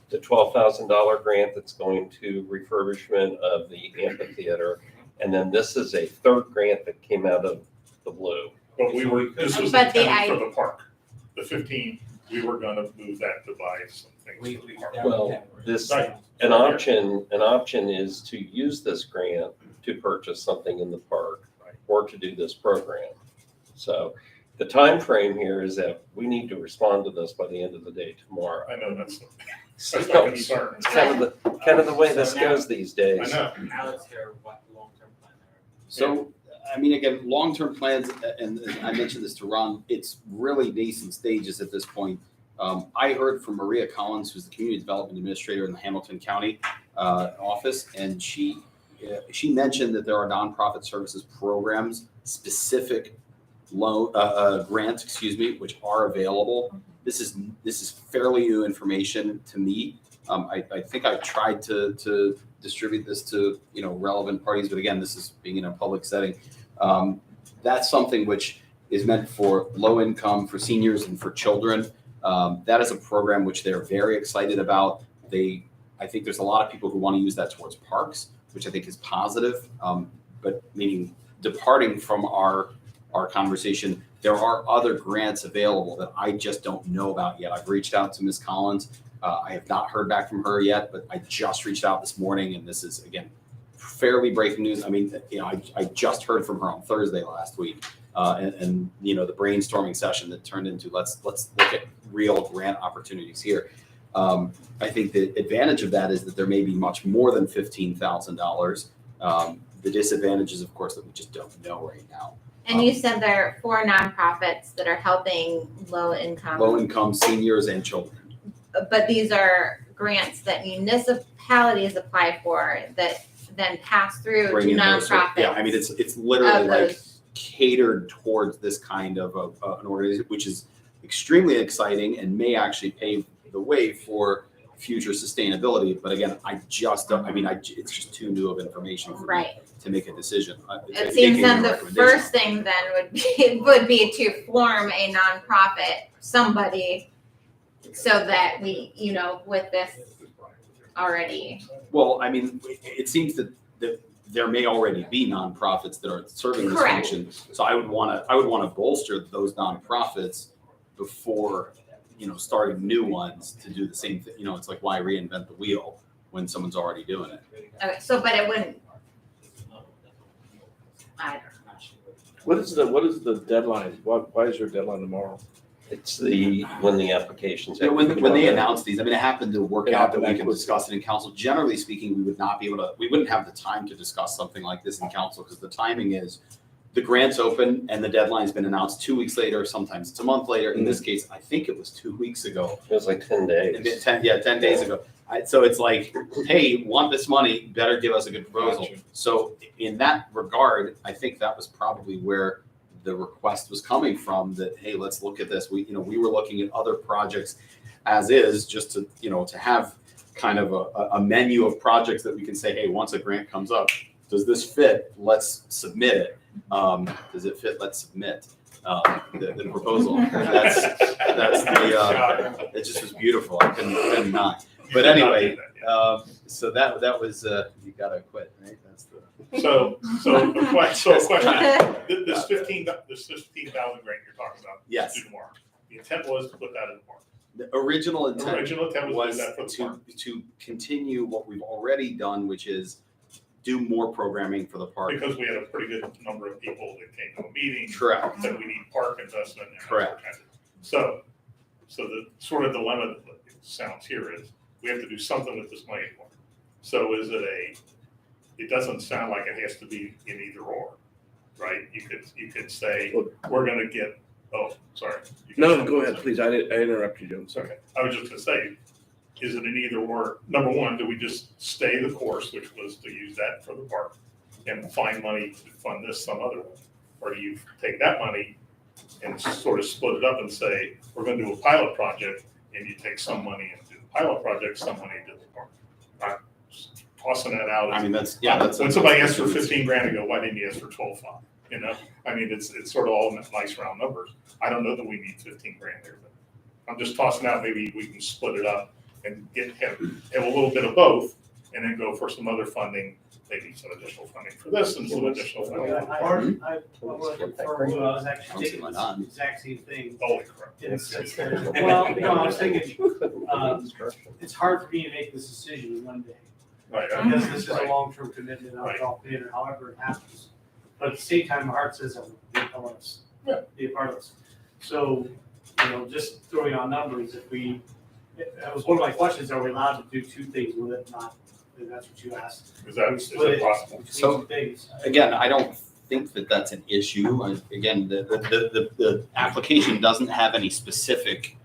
[SPEAKER 1] The $12,000 grant that's going to refurbishment of the amphitheater. And then this is a 3rd grant that came out of the blue.
[SPEAKER 4] But this was
[SPEAKER 5] But the
[SPEAKER 4] intended for the park. The 15, we were gonna move that to buy some things
[SPEAKER 9] We,
[SPEAKER 4] for the
[SPEAKER 9] we,
[SPEAKER 4] park.
[SPEAKER 9] that we
[SPEAKER 1] Well,
[SPEAKER 9] can, right?
[SPEAKER 1] this-
[SPEAKER 4] Right.
[SPEAKER 1] An option is to use this grant to purchase something in the park or to do this program. So the time frame here is that we need to respond to this by the end of the day tomorrow.
[SPEAKER 4] I know, that's
[SPEAKER 1] So
[SPEAKER 4] my concern.
[SPEAKER 1] it's kind of the way this goes these
[SPEAKER 4] I
[SPEAKER 1] days.
[SPEAKER 4] know.
[SPEAKER 9] Now let's hear what the long-term plan there.
[SPEAKER 3] So, I mean, again, long-term plans, and I mentioned this to Ron, it's really nascent stages at this point. I heard from Maria Collins, who's the Community Development Administrator in the Hamilton County office, and she mentioned that there are nonprofit services programs, specific loan, grants, which are available. This is fairly new information to me. I think I tried to distribute this to, relevant parties, but again, this is being in a public setting. That's something which is meant for low income, for seniors and for children. That is a program which they're very excited about. I think there's a lot of people who want to use that towards parks, which I think is positive. But meaning departing from our conversation, there are other grants available that I just don't know about yet. I've reached out to Ms. Collins. I have not heard back from her yet, but I just reached out this morning, and this is, again, fairly breaking news. I mean, I just heard from her on Thursday last week, and the brainstorming session that turned into let's look at real grant opportunities here. I think the advantage of that is that there may be much more than $15,000. The disadvantage is, of course, that we just don't know right now.
[SPEAKER 5] And you said there are 4 nonprofits that are helping low income.
[SPEAKER 3] Low income seniors and children.
[SPEAKER 5] But these are grants that municipalities apply for that then pass through to
[SPEAKER 3] Bring in those-
[SPEAKER 5] nonprofits.
[SPEAKER 3] Yeah, I mean, it's literally
[SPEAKER 5] of
[SPEAKER 3] like
[SPEAKER 5] those.
[SPEAKER 3] catered towards this kind of an organization, which is extremely exciting and may actually pave the way for future sustadeability. But again, I just don't, it's just too new of information for me
[SPEAKER 5] Right.
[SPEAKER 3] to make a decision.
[SPEAKER 5] It seems then the first thing then would be to form a nonprofit, somebody so that we, with this already.
[SPEAKER 3] Well, I mean, it seems that there may already be nonprofits that are serving this
[SPEAKER 5] Correct.
[SPEAKER 3] function. So I would want to bolster those nonprofits before, starting new ones to do the same thing. It's like, why reinvent the wheel when someone's already doing it?
[SPEAKER 5] Okay, so, but it wouldn't. I don't know.
[SPEAKER 6] What is the deadline? Why is your deadline tomorrow?
[SPEAKER 1] It's when the applications.
[SPEAKER 3] Yeah, when they announce these, I mean, it happened to work
[SPEAKER 6] It
[SPEAKER 3] out that
[SPEAKER 6] happened
[SPEAKER 3] we
[SPEAKER 6] that
[SPEAKER 3] can
[SPEAKER 6] quick.
[SPEAKER 3] discuss it in council. Generally speaking, we wouldn't have the time to discuss something like this in council because the timing is the grant's open and the deadline's been announced 2 weeks later, sometimes it's a month later. In this case, I think it was 2 weeks ago.
[SPEAKER 1] It was like 10 days.
[SPEAKER 3] And then 10 days ago. So it's like, hey, want this money, better give us a good proposal.
[SPEAKER 6] Gotcha.
[SPEAKER 3] So in that regard, I think that was probably where the request was coming from, that, hey, let's look at this. We were looking at other projects as is, just to, to have kind of a menu of projects that we can say, hey, once a grant comes up, does this fit? Let's submit it. Does it fit? Let's submit the proposal. That's the, it just was beautiful. I couldn't not. But anyway, so that was, you gotta quit, right? That's the.
[SPEAKER 4] So a question, this 15,000 grant you're talking about.
[SPEAKER 3] Yes.
[SPEAKER 4] To do tomorrow. The intent was to put that in the park.
[SPEAKER 3] The original
[SPEAKER 4] The
[SPEAKER 3] intent
[SPEAKER 4] original intent was
[SPEAKER 3] was
[SPEAKER 4] to do that for the park.
[SPEAKER 3] to continue what we've already done, which is do more programming for the park.
[SPEAKER 4] Because we had a pretty good number of people that came to a meeting,
[SPEAKER 3] Correct.
[SPEAKER 4] said we need park investment. And
[SPEAKER 3] Correct.
[SPEAKER 4] So the sort of dilemma that it sounds here is we have to do something with this money anymore. So is it doesn't sound like it has to be in either or, right? You could say, we're gonna get, oh, sorry. You can
[SPEAKER 6] No,
[SPEAKER 4] jump
[SPEAKER 6] go
[SPEAKER 4] in.
[SPEAKER 6] ahead, please. I interrupted you. I'm
[SPEAKER 4] It's
[SPEAKER 6] sorry.
[SPEAKER 4] okay. I was just gonna say, is it an either or? Number one, do we just stay the course, which was to use that for the park and find money to fund this some other way? Or do you take that money and sort of split it up and say, we're gonna do a pilot project and you take some money and do the pilot project, some money to the park? I'm just tossing that out.
[SPEAKER 3] I mean, that's
[SPEAKER 4] When somebody asked for 15 grand ago, why didn't you ask for 12.5? I mean, it's sort of all nice round numbers. I don't know that we need 15 grand there, but I'm just tossing out, maybe we can split it up and have a little bit of both and then go for some other funding, maybe some additional funding for this and some additional funding.
[SPEAKER 9] I was actually
[SPEAKER 3] I don't see
[SPEAKER 9] thinking
[SPEAKER 3] why
[SPEAKER 9] the
[SPEAKER 3] not.
[SPEAKER 9] exact same thing.
[SPEAKER 4] Holy crap.
[SPEAKER 9] Well, I was thinking, it's hard for me to make this decision in one day.
[SPEAKER 4] Right,
[SPEAKER 9] Because this is a
[SPEAKER 4] right.
[SPEAKER 9] long-term commitment on Golf Manor, however it happens. But at the same time, my heart says I want to be a part of this. So, just throwing out numbers, that was one of my questions, are we allowed to do two things with it? Not, and that's what you asked.
[SPEAKER 4] Is that possible?
[SPEAKER 9] Between
[SPEAKER 3] So-
[SPEAKER 9] two things.
[SPEAKER 3] Again, I don't think that that's an issue. Again, the application doesn't have any specific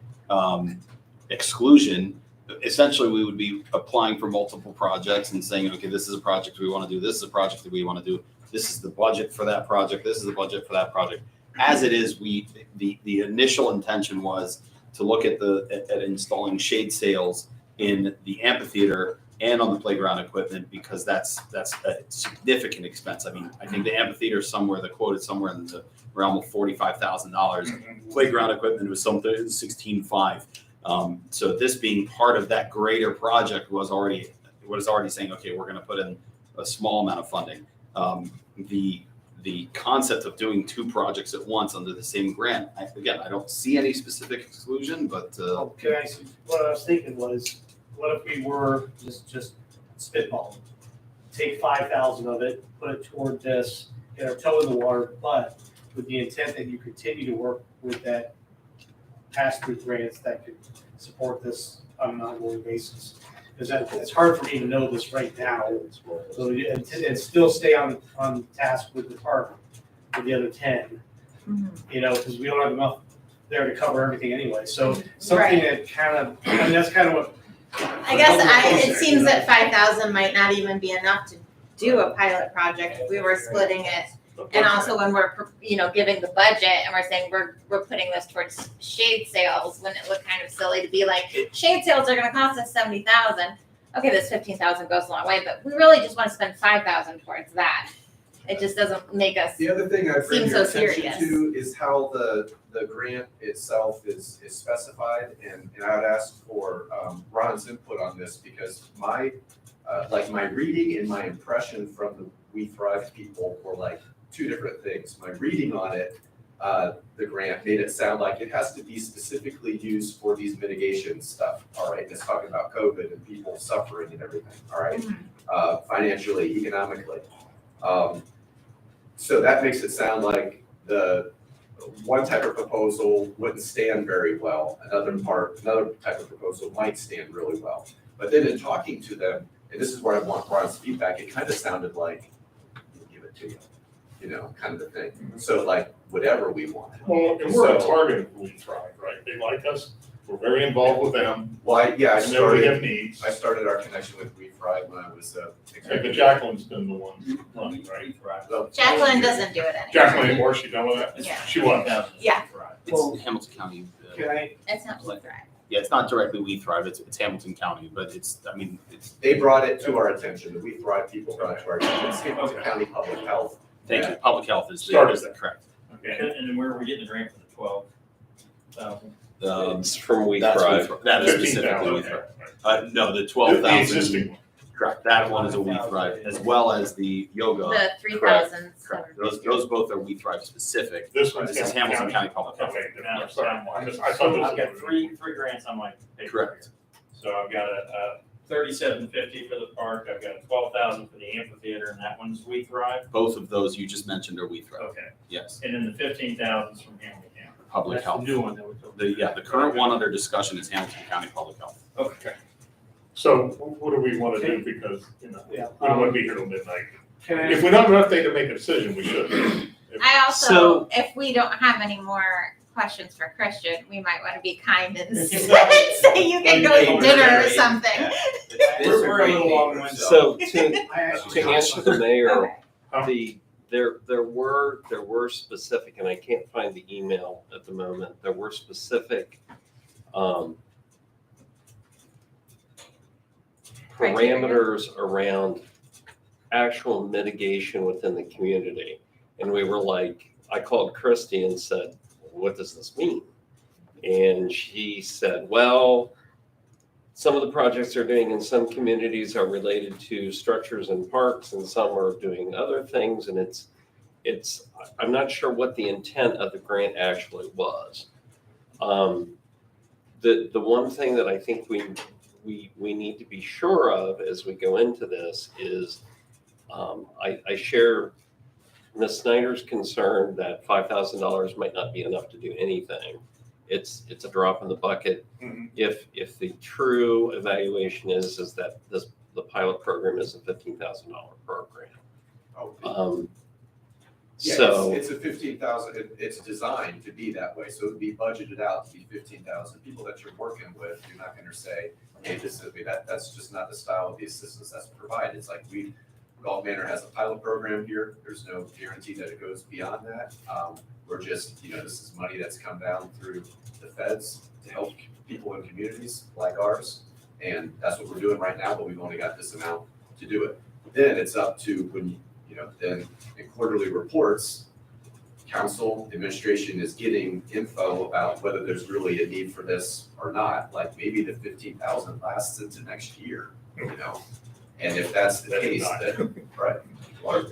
[SPEAKER 3] exclusion. Essentially, we would be applying for multiple projects and saying, okay, this is a project we want to do, this is a project that we want to do, this is the budget for that project, this is the budget for that project. As it is, the initial intention was to look at installing shade sails in the amphitheater and on the playground equipment, because that's a significant expense. I mean, I think the amphitheater the quote is somewhere in the realm of $45,000. Playground equipment was something $16,500. So this being part of that greater project was already saying, okay, we're going to put in a small amount of funding. The concept of doing two projects at once under the same grant, I don't see any specific exclusion, but
[SPEAKER 9] Okay, so what I was thinking was, what if we were just spitballing? Take 5,000 of it, put it toward this, get our toe in the water, but with the intent that you continue to work with that pass-through grants that could support this on an ongoing basis. Because it's hard for me to know this right now. So and still stay on task with the park with the other 10. Because we don't have enough there to cover everything anyway. So something that that's kind of what.
[SPEAKER 5] I guess it seems that 5,000 might not even be enough to do a pilot project if we were splitting it. And also when we're, giving the budget and we're saying we're putting this towards shade sales, when it looked kind of silly to be like, shade sales are gonna cost us 70,000. Okay, this 15,000 goes a long way, but we really just wanna spend 5,000 towards that. It just doesn't make us,
[SPEAKER 2] The other thing I bring
[SPEAKER 5] Seems
[SPEAKER 2] your
[SPEAKER 5] so
[SPEAKER 2] attention
[SPEAKER 5] serious.
[SPEAKER 2] to is how the grant itself is specified, and I would ask for Ron's input on this, because my, like my reading and my impression from the We Thrive people were like two different things. My reading on it, the grant made it sound like it has to be specifically used for these mitigation stuff, all right? It's talking about COVID and people suffering and everything, all right? Financially, economically. So that makes it sound like the one type of proposal wouldn't stand very well. Another type of proposal might stand really well. But then in talking to them, and this is where I want Ron's feedback, it kind of sounded like, we'll give it to you know, kind of the thing. So like, whatever we want.
[SPEAKER 4] Well, and we're a
[SPEAKER 2] So-
[SPEAKER 4] target of We Thrive, right? They like us, we're very involved with them,
[SPEAKER 2] Well, I
[SPEAKER 4] I know we
[SPEAKER 2] started,
[SPEAKER 4] have needs.
[SPEAKER 2] I started our connection with We Thrive when I was
[SPEAKER 4] Yeah, but
[SPEAKER 2] executive.
[SPEAKER 4] Jacqueline's been the one running, right?
[SPEAKER 2] Well,
[SPEAKER 5] Jacqueline doesn't do it anymore.
[SPEAKER 4] Jacqueline anymore, she done with that?
[SPEAKER 5] Yeah.
[SPEAKER 4] She was.
[SPEAKER 5] Yeah.
[SPEAKER 3] It's Hamilton County.
[SPEAKER 9] Can I,
[SPEAKER 5] It's not We Thrive.
[SPEAKER 3] Yeah, it's not directly We Thrive, it's Hamilton County, but it's, I mean, it's,
[SPEAKER 2] They brought it to our attention, the We Thrive people brought it to our attention, it's Hamilton County Public Health.
[SPEAKER 3] thank you, public health is
[SPEAKER 4] Started
[SPEAKER 3] the, correct.
[SPEAKER 8] Okay, and then where are we getting the grant for the 12,000?
[SPEAKER 1] It's from We
[SPEAKER 3] That's We
[SPEAKER 1] Thrive.
[SPEAKER 3] Thrive. That is
[SPEAKER 4] 15,000,
[SPEAKER 3] specifically We
[SPEAKER 4] okay,
[SPEAKER 3] Thrive.
[SPEAKER 4] right.
[SPEAKER 3] No, the
[SPEAKER 4] The
[SPEAKER 3] 12,000,
[SPEAKER 4] existing one.
[SPEAKER 3] correct, that one is a We Thrive, as well as the yoga.
[SPEAKER 5] The 3,000.
[SPEAKER 3] Correct, those both are We Thrive specific.
[SPEAKER 4] This one's
[SPEAKER 3] This is Hamilton County Public Health.
[SPEAKER 4] Okay,
[SPEAKER 8] Now,
[SPEAKER 4] I'm sorry.
[SPEAKER 8] now,
[SPEAKER 4] I thought this
[SPEAKER 8] I've
[SPEAKER 4] was.
[SPEAKER 8] got three grants on my paper.
[SPEAKER 3] Correct.
[SPEAKER 8] So I've got a $37.50 for the park, I've got 12,000 for the amphitheater, and that one's We Thrive.
[SPEAKER 3] Both of those you just mentioned are We Thrive,
[SPEAKER 8] Okay,
[SPEAKER 3] yes,
[SPEAKER 8] and then the 15,000 is from Hamilton County.
[SPEAKER 3] public
[SPEAKER 9] that's the
[SPEAKER 3] health.
[SPEAKER 9] new one that we're talking
[SPEAKER 3] The current one under discussion is Hamilton County Public Health.
[SPEAKER 4] Okay. So what do we want to do? Because, you know,
[SPEAKER 9] Yeah.
[SPEAKER 4] we don't want to be here till midnight.
[SPEAKER 9] Can I,
[SPEAKER 4] If we don't have enough day to make a decision, we should.
[SPEAKER 5] I also,
[SPEAKER 1] So-
[SPEAKER 5] if we don't have any more questions for Christian, we might want to be kind and say you can go to dinner or something.
[SPEAKER 8] We're a little long-winded.
[SPEAKER 1] So
[SPEAKER 9] I actually.
[SPEAKER 1] to answer the mayor,
[SPEAKER 5] Okay.
[SPEAKER 1] there were specific, and I can't find the email at the moment, there were specific parameters around actual mitigation within the community. And we were like, I called Christy and said, what does this mean? And she said, well, some of the projects they're doing in some communities are related to structures and parks, and some are doing other things. And I'm not sure what the intent of the grant actually was. The one thing that I think we need to be sure of as we go into this is, I share Ms. Snyder's concern that $5,000 might not be enough to do anything. It's a drop in the bucket.
[SPEAKER 4] Mhm.
[SPEAKER 1] If the true evaluation is that the pilot program is a $15,000 program.
[SPEAKER 2] Oh, yeah,
[SPEAKER 1] So
[SPEAKER 2] it's a 15,000, it's designed to be that way, so it'd be budgeted out to be 15,000. People that you're working with, you're not gonna say, hey, that's just not the style of the assistance that's provided. It's like Gulf Manor has a pilot program here, there's no guarantee that it goes beyond that. We're just, this is money that's come down through the feds to help people in communities like ours. And that's what we're doing right now, but we've only got this amount to do it. Then it's up to when, then in quarterly reports, council administration is getting info about whether there's really a need for this or not. Like maybe the 15,000 lasts into next year, And if that's the
[SPEAKER 4] Maybe
[SPEAKER 2] case,
[SPEAKER 4] not.
[SPEAKER 2] then, right.
[SPEAKER 4] I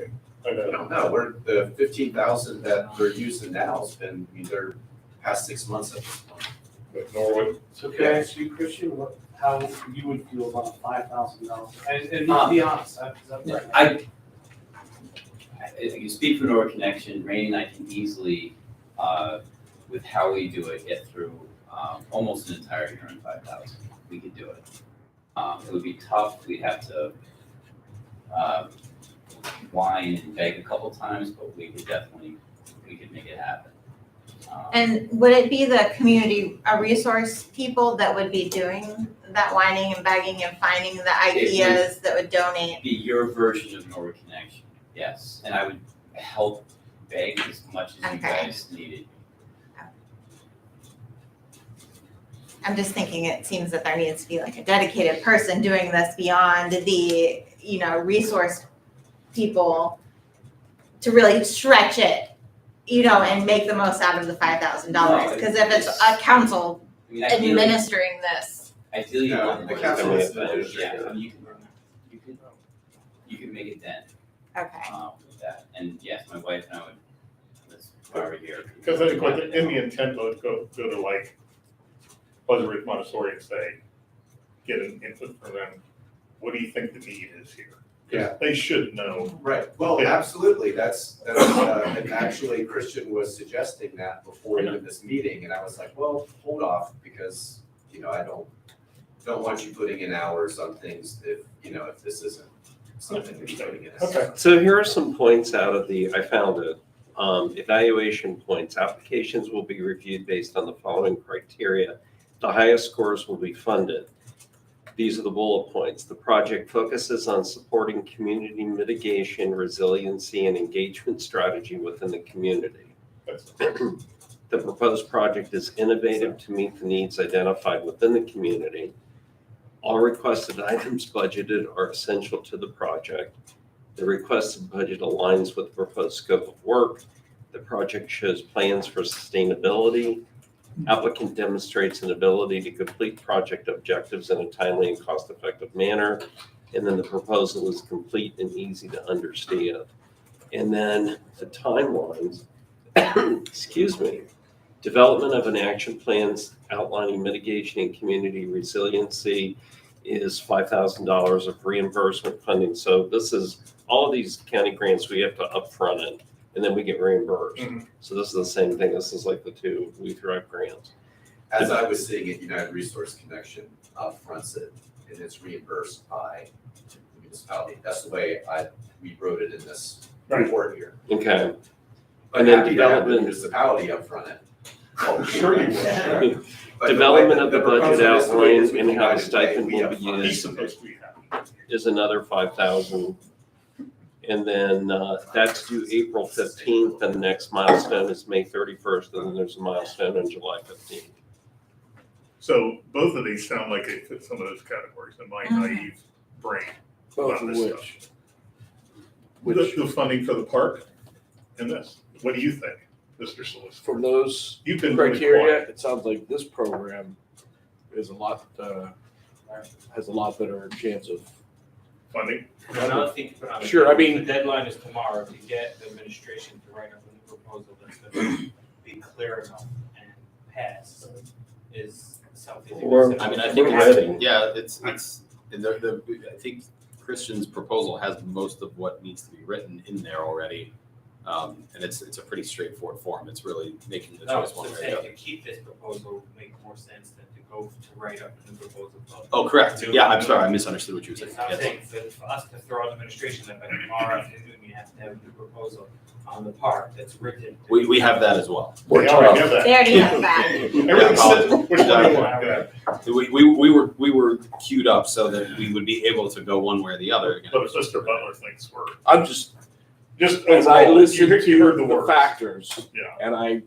[SPEAKER 2] I
[SPEAKER 4] know.
[SPEAKER 2] don't know, the 15,000 that we're using now has been, they're past 6 months at this point.
[SPEAKER 4] But Norwood,
[SPEAKER 9] So can I ask you, Christian, how you would feel about $5,000? And to be honest,
[SPEAKER 7] If you speak for Norwood Connection, Rainey and I can easily, with how we do it, get through almost an entire year on 5,000. We could do it. It would be tough. We'd have to whine and beg a couple times, but we could make it happen.
[SPEAKER 5] And would it be the community resource people that would be doing that whining and begging and finding the ideas that would donate?
[SPEAKER 7] Be your version of Norwood Connection, yes. And I would help beg as much as you
[SPEAKER 5] Okay.
[SPEAKER 7] guys needed.
[SPEAKER 5] I'm just thinking it seems that there needs to be like a dedicated person doing this beyond the, resource people to really stretch it, and make the most out of the $5,000. Because if it's a council
[SPEAKER 7] I mean, ideally,
[SPEAKER 5] administering this,
[SPEAKER 7] ideally, you
[SPEAKER 2] No,
[SPEAKER 7] want
[SPEAKER 2] the
[SPEAKER 7] more
[SPEAKER 2] council
[SPEAKER 7] than
[SPEAKER 2] is
[SPEAKER 7] that,
[SPEAKER 2] the
[SPEAKER 7] but yeah,
[SPEAKER 2] administrator.
[SPEAKER 7] I mean, you can make a dent,
[SPEAKER 5] okay.
[SPEAKER 7] with that, and yes, my wife and I would, that's why we're here.
[SPEAKER 4] Because I think what in the intent would go to like Pleasant Ridge Montessori and say, get an input from them. What do you think the need is here? 'Cause
[SPEAKER 2] Yeah.
[SPEAKER 4] they should know.
[SPEAKER 2] Right, well,
[SPEAKER 4] Yeah.
[SPEAKER 2] absolutely, that's, and actually Christian was suggesting that before even this meeting, and I was like, well, hold off, because, I don't want you putting in hours on things if this isn't something that you're putting in.
[SPEAKER 4] Okay.
[SPEAKER 1] So here are some points out of I found it, evaluation points. Applications will be reviewed based on the following criteria. The highest scores will be funded. These are the bullet points. The project focuses on supporting community mitigation, resiliency, and engagement strategy within the community. The proposed project is innovative to meet the needs identified within the community. All requested items budgeted are essential to the project. The requested budget aligns with the proposed scope of work. The project shows plans for sustainability. Applicant demonstrates an ability to complete project objectives in a timely and cost-effective manner. And then the proposal is complete and easy to understand. And then the timelines, excuse me, development of an action plan outlining mitigation and community resiliency is $5,000 of reimbursement funding. So this is, all of these county grants, we have to upfront it, and then we get reimbursed.
[SPEAKER 4] Mhm.
[SPEAKER 1] So this is the same thing. This is like the two We Thrive grants.
[SPEAKER 2] As I was seeing it, United Resource Connection upfronts it, and it's reimbursed by the municipality. That's the way we wrote it in this
[SPEAKER 4] Right.
[SPEAKER 2] report here.
[SPEAKER 1] Okay.
[SPEAKER 2] But
[SPEAKER 1] And then
[SPEAKER 2] happy to have the
[SPEAKER 1] development-
[SPEAKER 2] municipality upfront it.
[SPEAKER 4] Oh, sure you will.
[SPEAKER 2] But
[SPEAKER 1] Development
[SPEAKER 2] the
[SPEAKER 1] of the
[SPEAKER 2] proposal
[SPEAKER 1] budget
[SPEAKER 2] is the way it is
[SPEAKER 1] outline
[SPEAKER 2] with
[SPEAKER 1] and how the
[SPEAKER 2] United Way,
[SPEAKER 1] stipend
[SPEAKER 2] we
[SPEAKER 1] will be
[SPEAKER 2] upfront it.
[SPEAKER 4] He's
[SPEAKER 1] used
[SPEAKER 4] supposed to be happy.
[SPEAKER 1] is another 5,000. And then that's due April 15th, and the next milestone is May 31st, and then there's a milestone on July 15th.
[SPEAKER 4] So both of these sound like they fit some of those categories in my naive brain.
[SPEAKER 6] Both
[SPEAKER 4] about
[SPEAKER 6] of
[SPEAKER 4] this
[SPEAKER 6] which?
[SPEAKER 4] stuff.
[SPEAKER 6] Which,
[SPEAKER 4] The funding for the park and this. What do you think, Mr. Solicitor?
[SPEAKER 6] from those
[SPEAKER 4] You've been really
[SPEAKER 6] criteria,
[SPEAKER 4] quiet.
[SPEAKER 6] it sounds like this program is has a lot better chance of.
[SPEAKER 4] Funding?
[SPEAKER 8] Another thing to put on.
[SPEAKER 6] Sure, I mean-
[SPEAKER 8] The deadline is tomorrow to get the administration to write up a new proposal that's gonna be clear enough and pass is something. to
[SPEAKER 1] Or-
[SPEAKER 8] consider.
[SPEAKER 3] I mean, I think,
[SPEAKER 1] We're ready.
[SPEAKER 3] yeah, it's, and I think Christian's proposal has most of what needs to be written in there already. And it's a pretty straightforward form. It's really making the
[SPEAKER 8] No,
[SPEAKER 3] choice one
[SPEAKER 8] to
[SPEAKER 3] way or
[SPEAKER 8] say
[SPEAKER 3] the other.
[SPEAKER 8] to keep this proposal would make more sense than to go to write up a new proposal.
[SPEAKER 3] Oh, correct. Yeah, I'm sorry. I misunderstood what you were saying.
[SPEAKER 8] It's not
[SPEAKER 3] Yes.
[SPEAKER 8] saying for us to throw out administration that by tomorrow afternoon, you have to have a new proposal on the park that's written.
[SPEAKER 3] We have that as well.
[SPEAKER 4] They already have that.
[SPEAKER 5] They already have that.
[SPEAKER 4] Everything's set. Which one do you want? Go ahead.
[SPEAKER 3] We were queued up so that we would be able to go one way or the other.
[SPEAKER 4] But if Mr. Butler thinks we're,
[SPEAKER 6] I'm just,
[SPEAKER 4] just
[SPEAKER 6] as I
[SPEAKER 4] overall,
[SPEAKER 6] listened
[SPEAKER 4] you
[SPEAKER 6] to
[SPEAKER 4] heard the
[SPEAKER 6] the
[SPEAKER 4] words.
[SPEAKER 6] factors,
[SPEAKER 4] Yeah.
[SPEAKER 6] and I,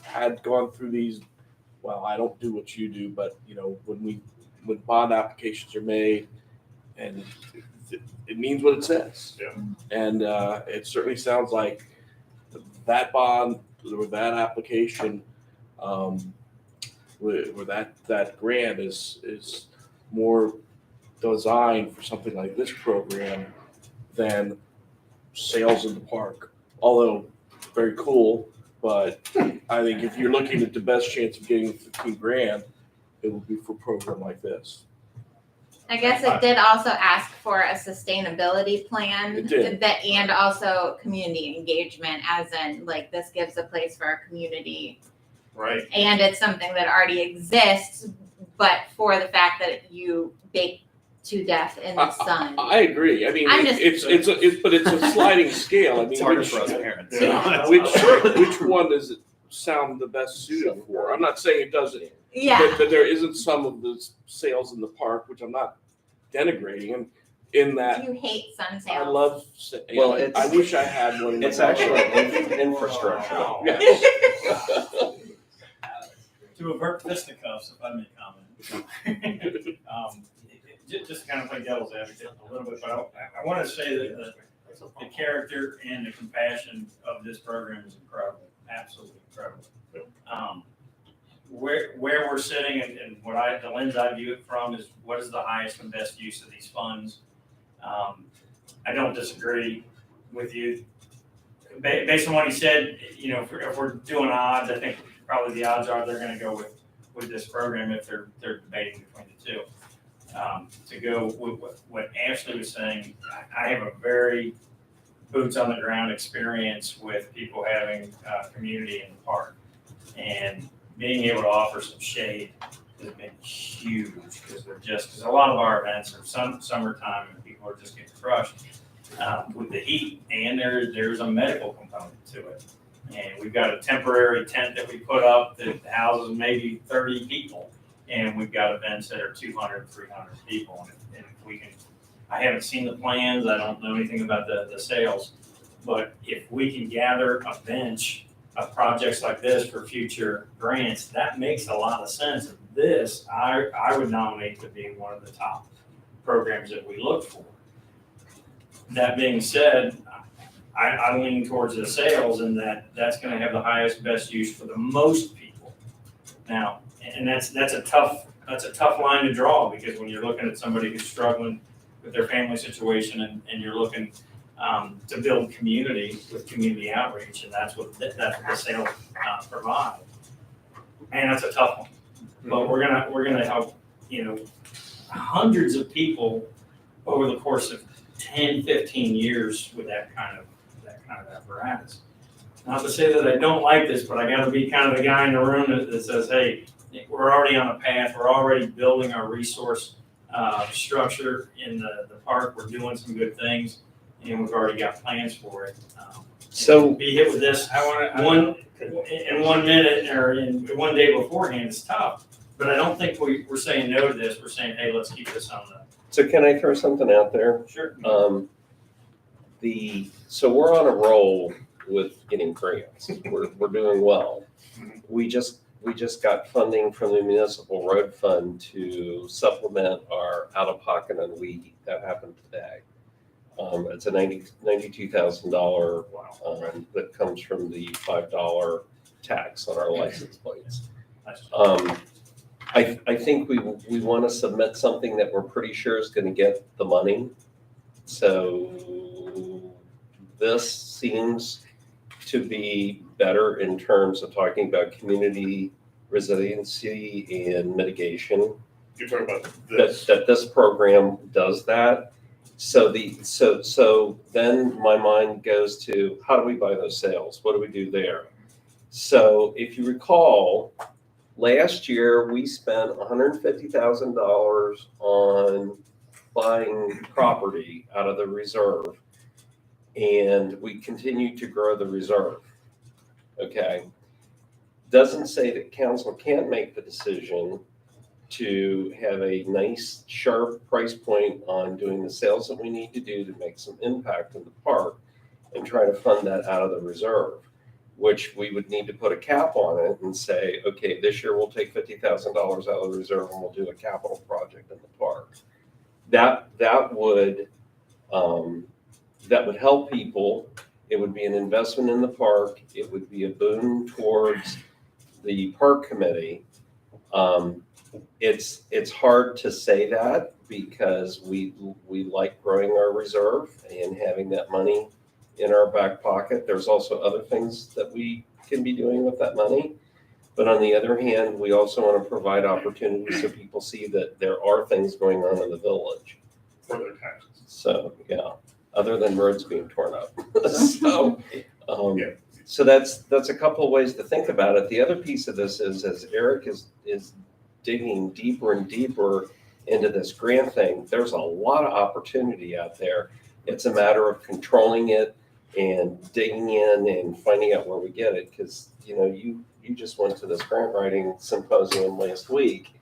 [SPEAKER 6] had gone through these, well, I don't do what you do, but, when bond applications are made, and it means what it says.
[SPEAKER 4] Yeah.
[SPEAKER 6] And it certainly sounds like that bond, or that application, where that grant is more designed for something like this program than sales in the park. Although, very cool, but I think if you're looking at the best chance of getting 15 grand, it would be for a program like this.
[SPEAKER 5] I guess it did also ask for a sustainability plan.
[SPEAKER 6] It did.
[SPEAKER 5] And also community engagement, as in, like, this gives a place for our community.
[SPEAKER 4] Right.
[SPEAKER 5] And it's something that already exists, but for the fact that you bake to death in the sun.
[SPEAKER 6] I agree. I mean,
[SPEAKER 5] I'm just-
[SPEAKER 6] but it's a sliding scale. I mean,
[SPEAKER 3] It's harder
[SPEAKER 6] which,
[SPEAKER 3] for us parents.
[SPEAKER 4] Yeah.
[SPEAKER 6] which one does it sound the best suited for? I'm not saying it doesn't.
[SPEAKER 5] Yeah,
[SPEAKER 6] But there isn't some of the sales in the park, which I'm not denigrating, and in that
[SPEAKER 5] you hate sun
[SPEAKER 6] I
[SPEAKER 5] sales.
[SPEAKER 6] love.
[SPEAKER 1] Well, it's-
[SPEAKER 6] I wish I had one. in my
[SPEAKER 1] It's actually
[SPEAKER 6] backyard.
[SPEAKER 1] infrastructure.
[SPEAKER 6] Yeah.
[SPEAKER 8] To avert fisticuffs, if I may comment. Just to kind of play devil's advocate a little bit, but I want to say that the character and the compassion of this program is incredible, absolutely incredible. Where we're sitting and the lens I view it from is what is the highest and best use of these funds? I don't disagree with you. Based on what he said, if we're doing odds, I think probably the odds are they're gonna go with this program if they're debating between the two. To go with what Ashley was saying, I have a very boots on the ground experience with people having community in the park. And being able to offer some shade has been huge because a lot of our events are summertime and people are just getting crushed with the heat, and there's a medical component to it. And we've got a temporary tent that we put up that houses maybe 30 people, and we've got events that are 200, 300 people. And if we can, I haven't seen the plans, I don't know anything about the sales, but if we can gather a bench of projects like this for future grants, that makes a lot of sense. And this, I would nominate to be one of the top programs that we look for. That being said, I lean towards the sales and that's gonna have the highest, best use for the most people. Now, and that's a tough line to draw, because when you're looking at somebody who's struggling with their family situation and you're looking to build community with community outreach, and that's what the sales provide. And that's a tough one. But we're gonna help, hundreds of people over the course of 10, 15 years with that kind of apparatus. Not to say that I don't like this, but I gotta be kind of the guy in the room that says, hey, we're already on a path, we're already building our resource structure in the park, we're doing some good things, and we've already got plans for it.
[SPEAKER 1] So
[SPEAKER 8] Be hit with this in 1 minute or in 1 day beforehand is tough, but I don't think we're saying no to this, we're saying, hey, let's keep this on the.
[SPEAKER 1] So can I throw something out there?
[SPEAKER 8] Sure.
[SPEAKER 1] So we're on a roll with getting grants. We're doing well. We just got funding from the municipal road fund to supplement our out-of-pocket on weed. That happened today. It's a $92,000 that comes from the $5 tax on our license plates. I think we want to submit something that we're pretty sure is going to get the money. So this seems to be better in terms of talking about community resiliency and mitigation.
[SPEAKER 4] You're talking about this.
[SPEAKER 1] That this program does that. So then my mind goes to, how do we buy those sales? What do we do there? So if you recall, last year we spent $150,000 on buying property out of the reserve, and we continue to grow the reserve. Okay. Doesn't say that council can't make the decision to have a nice, sharp price point on doing the sales that we need to do to make some impact in the park and try to fund that out of the reserve, which we would need to put a cap on it and say, okay, this year we'll take $50,000 out of the reserve and we'll do a capital project in the park. That would help people. It would be an investment in the park. It would be a boon towards the park committee. It's hard to say that because we like growing our reserve and having that money in our back pocket. There's also other things that we can be doing with that money. But on the other hand, we also want to provide opportunities so people see that there are things going on in the village.
[SPEAKER 4] For their taxes.
[SPEAKER 1] So, yeah, other than roads being torn up. So that's a couple of ways to think about it. The other piece of this is, as Eric is digging deeper and deeper into this grant thing, there's a lot of opportunity out there. It's a matter of controlling it and digging in and finding out where we get it. Because, you just went to this grant writing symposium last week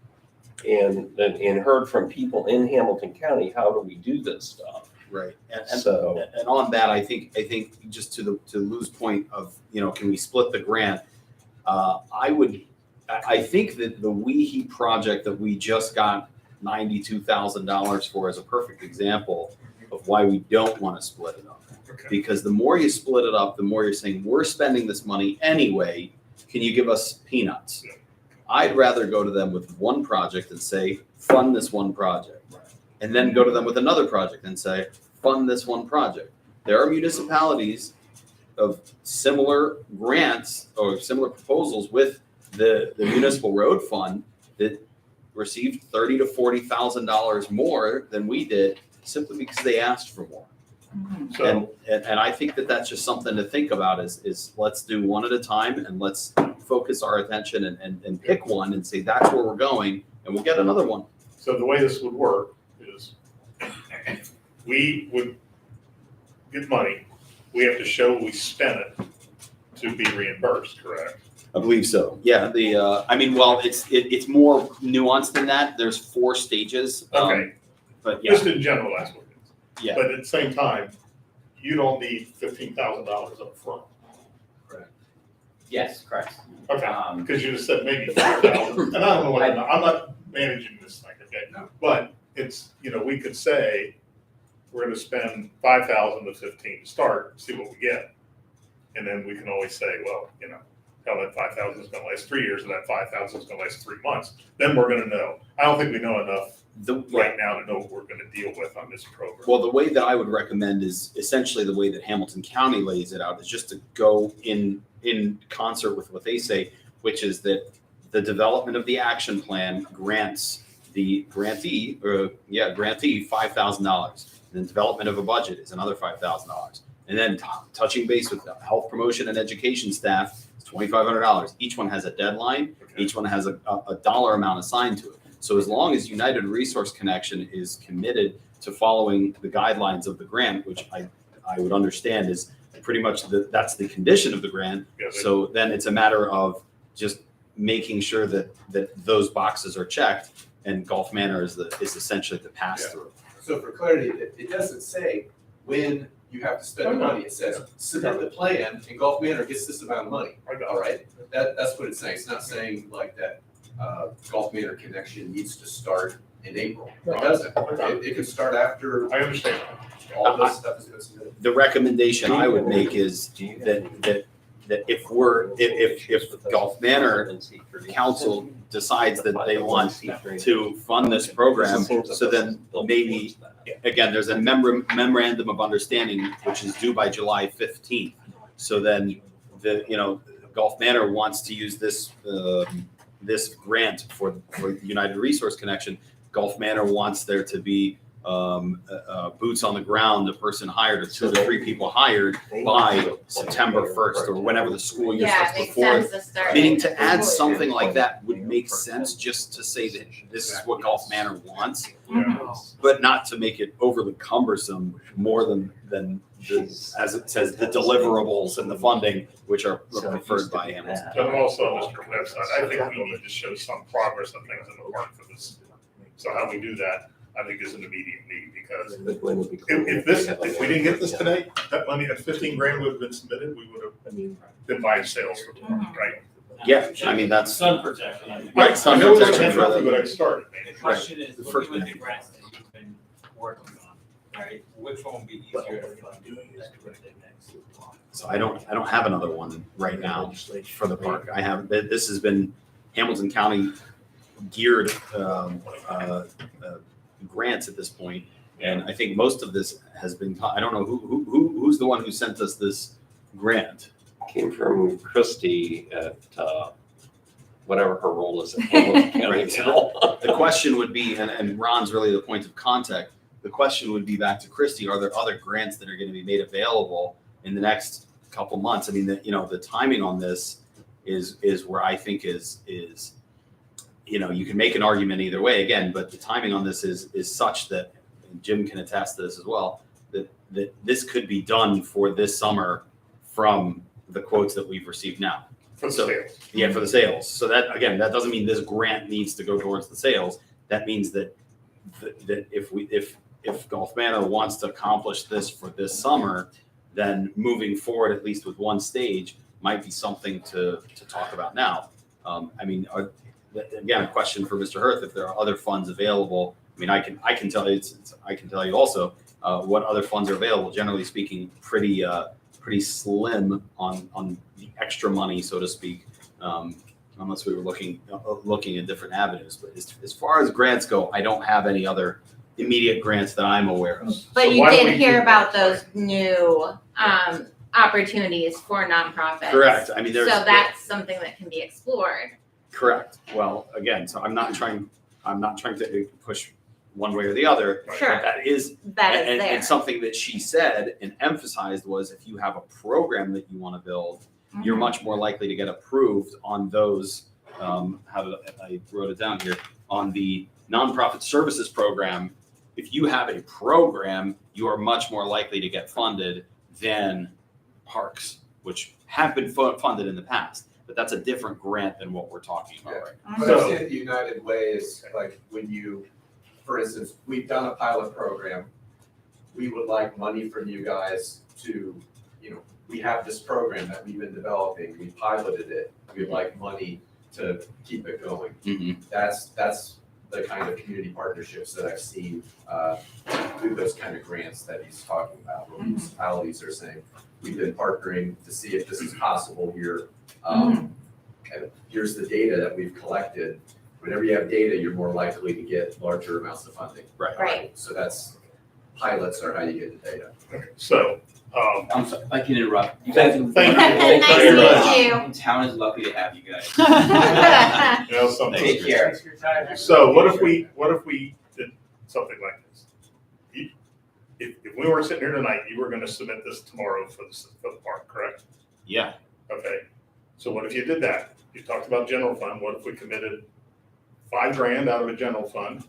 [SPEAKER 1] and heard from people in Hamilton County, how do we do this stuff?
[SPEAKER 3] Right. And
[SPEAKER 1] So,
[SPEAKER 3] on that, I think just to Lou's point of, can we split the grant? I think that the WeHe project that we just got $92,000 for is a perfect example of why we don't want to split it up.
[SPEAKER 4] Okay.
[SPEAKER 3] Because the more you split it up, the more you're saying, we're spending this money anyway, can you give us peanuts?
[SPEAKER 4] Yeah.
[SPEAKER 3] I'd rather go to them with one project and say, fund this one project. And then go to them with another project and say, fund this one project. There are municipalities of similar grants or similar proposals with the municipal road fund that received $30,000 to $40,000 more than we did simply because they asked for more.
[SPEAKER 4] So,
[SPEAKER 3] And I think that that's just something to think about is let's do one at a time and let's focus our attention and pick one and say that's where we're going and we'll get another one.
[SPEAKER 4] so the way this would work is we would get money, we have to show we spent it to be reimbursed, correct?
[SPEAKER 3] I believe so. Yeah, it's more nuanced than that. There's 4 stages.
[SPEAKER 4] Okay,
[SPEAKER 3] But yeah,
[SPEAKER 4] just in general, that's what it is.
[SPEAKER 3] yeah.
[SPEAKER 4] But at the same time, you don't need $15,000 up front.
[SPEAKER 7] Yes, correct.
[SPEAKER 4] Okay,
[SPEAKER 7] Um,
[SPEAKER 4] because you just said maybe 5,000, and I don't know what, I'm not managing this thing, okay? But it's, we could say, we're gonna spend 5,000 to 15 to start, see what we get. And then we can always say, well, hell, that 5,000 is gonna last 3 years, and that 5,000 is gonna last 3 months. Then we're gonna know. I don't think we know enough right now to know what we're gonna deal with on this program.
[SPEAKER 3] Well, the way that I would recommend is essentially the way that Hamilton County lays it out is just to go in concert with what they say, which is that the development of the action plan grants the grantee $5,000. And then development of a budget is another $5,000. And then touching base with the health promotion and education staff is $2,500. Each one has a deadline.
[SPEAKER 4] Okay.
[SPEAKER 3] Each one has a dollar amount assigned to it. So as long as United Resource Connection is committed to following the guidelines of the grant, which I would understand is pretty much that's the condition of the grant.
[SPEAKER 4] Yeah,
[SPEAKER 3] So then it's a matter of just making sure that those boxes are checked, and Gulf Manor is essentially the pass through.
[SPEAKER 2] So for clarity, it doesn't say when you have to spend the money. It says submit the plan and Gulf Manor gets this amount of money.
[SPEAKER 4] I got
[SPEAKER 2] All
[SPEAKER 4] it.
[SPEAKER 2] right, that's what it's saying. It's not saying like that Gulf Manor connection needs to start in April. It doesn't. It can start after
[SPEAKER 4] I understand.
[SPEAKER 2] all this stuff is submitted.
[SPEAKER 3] The recommendation I would make is that if Gulf Manor Council decides that they want to fund this program, so then maybe, again, there's a memorandum of understanding which is due by July 15th. So then Gulf Manor wants to use this grant for United Resource Connection. Gulf Manor wants there to be boots on the ground, a person hired, or 2 to 3 people hired by September 1st or whenever the school year
[SPEAKER 5] Yeah,
[SPEAKER 3] starts
[SPEAKER 5] it makes
[SPEAKER 3] before.
[SPEAKER 5] sense to start.
[SPEAKER 3] Meaning to add something like that would make sense, just to say that this is what Gulf Manor wants, but not to make it overly cumbersome more than as it says, the deliverables and the funding, which are preferred by Hamilton.
[SPEAKER 4] But also, Mr. Knepps, I think we need to show some progress on things in the park for this. So how we do that, I think is an immediate need, because if we didn't get this today, that money, that 15 grand would have been submitted, we would have been buying sales for the park, right?
[SPEAKER 3] Yeah, I mean, that's
[SPEAKER 8] Sun protection.
[SPEAKER 3] right.
[SPEAKER 4] I
[SPEAKER 3] Sun
[SPEAKER 4] know it's
[SPEAKER 3] protection for
[SPEAKER 4] temporary,
[SPEAKER 3] the-
[SPEAKER 4] but I started.
[SPEAKER 10] The question is,
[SPEAKER 3] The first
[SPEAKER 10] looking at
[SPEAKER 3] thing.
[SPEAKER 10] the grants that you've been working on, right, which one will be easier to fund next?
[SPEAKER 3] So I don't have another one right now for the park. I have, this has been Hamilton County geared grants at this point. And I think most of this has been, I don't know who's the one who sent us this grant.
[SPEAKER 1] Came from Christie at, whatever her role is at Hamilton County
[SPEAKER 3] Right.
[SPEAKER 1] Council.
[SPEAKER 3] The question would be, and Ron's really the point of contact, the question would be back to Christie, are there other grants that are going to be made available in the next couple months? I mean, the timing on this is where I think is you can make an argument either way again, but the timing on this is such that, and Jim can attest to this as well, that this could be done for this summer from the quotes that we've received now.
[SPEAKER 4] For the
[SPEAKER 3] So-
[SPEAKER 4] sales.
[SPEAKER 3] Yeah, for the sales. So that, again, that doesn't mean this grant needs to go towards the sales. That means that if Gulf Manor wants to accomplish this for this summer, then moving forward, at least with one stage, might be something to talk about now. I mean, again, a question for Mr. Hirth, if there are other funds available. I mean, I can tell you, I can tell you also, what other funds are available. Generally speaking, pretty slim on the extra money, so to speak, unless we were looking at different avenues. But as far as grants go, I don't have any other immediate grants that I'm aware of.
[SPEAKER 5] But
[SPEAKER 4] So
[SPEAKER 5] you
[SPEAKER 4] why don't
[SPEAKER 5] did
[SPEAKER 4] we
[SPEAKER 5] hear
[SPEAKER 4] keep-
[SPEAKER 5] about those new opportunities for nonprofits.
[SPEAKER 3] Correct. I mean,
[SPEAKER 5] So
[SPEAKER 3] there's
[SPEAKER 5] that's something that can be explored.
[SPEAKER 3] correct. Well, again, so I'm not trying to push one way or the other.
[SPEAKER 5] Sure.
[SPEAKER 3] But that is
[SPEAKER 5] That is there.
[SPEAKER 3] and something that she said and emphasized was if you have a program that you want to build, you're
[SPEAKER 5] Mhm.
[SPEAKER 3] much more likely to get approved on those. I wrote it down here on the nonprofit services program. If you have a program, you are much more likely to get funded than parks, which have been funded in the past. But that's a different grant than what we're talking about right now.
[SPEAKER 2] But
[SPEAKER 4] So-
[SPEAKER 2] I say the United Way is like when you, for instance, we've done a pilot program. We would like money from you guys to, we have this program that we've been developing. We piloted it. We'd like money to keep it going. That's the kind of community partnerships that I've seen through those kind of grants that he's talking about. Where municipalities are saying, we've been partnering to see if this is possible here. And here's the data that we've collected. Whenever you have data, you're more likely to get larger amounts of funding.
[SPEAKER 5] Right.
[SPEAKER 2] So pilots are how you get the data.
[SPEAKER 4] Okay, so,
[SPEAKER 7] I'm sorry, if I can interrupt. You
[SPEAKER 4] Thank
[SPEAKER 7] guys,
[SPEAKER 4] you.
[SPEAKER 5] Nice
[SPEAKER 4] Thank you very
[SPEAKER 5] to meet you.
[SPEAKER 7] The town is lucky to have you guys.
[SPEAKER 4] you know, something.
[SPEAKER 7] Take care.
[SPEAKER 4] So what if we did something like this? If we were sitting here tonight, you were gonna submit this tomorrow for the park, correct?
[SPEAKER 3] Yeah.
[SPEAKER 4] Okay, so what if you did that? You talked about general fund, what if we committed $5,000 out of a general fund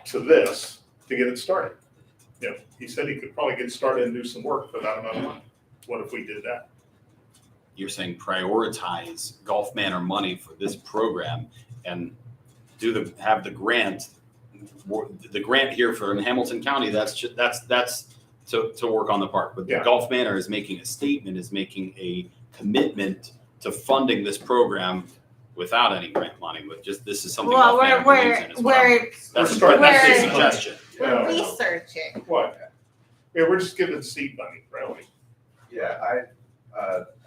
[SPEAKER 4] to this to get it started? He said he could probably get started and do some work for that amount of money. What if we did that?
[SPEAKER 3] You're saying prioritize Gulf Manor money for this program and have the grant here for in Hamilton County. That's to work on the park. But the
[SPEAKER 4] Yeah.
[SPEAKER 3] Gulf Manor is making a statement, is making a commitment to funding this program without any grant money. But just this is something
[SPEAKER 5] Well,
[SPEAKER 3] Gulf Manor believes in as well. That's
[SPEAKER 4] starting-
[SPEAKER 3] that's a
[SPEAKER 5] we're-
[SPEAKER 3] suggestion.
[SPEAKER 5] We're researching.
[SPEAKER 4] What? Yeah, we're just giving seed money, really.
[SPEAKER 2] Yeah,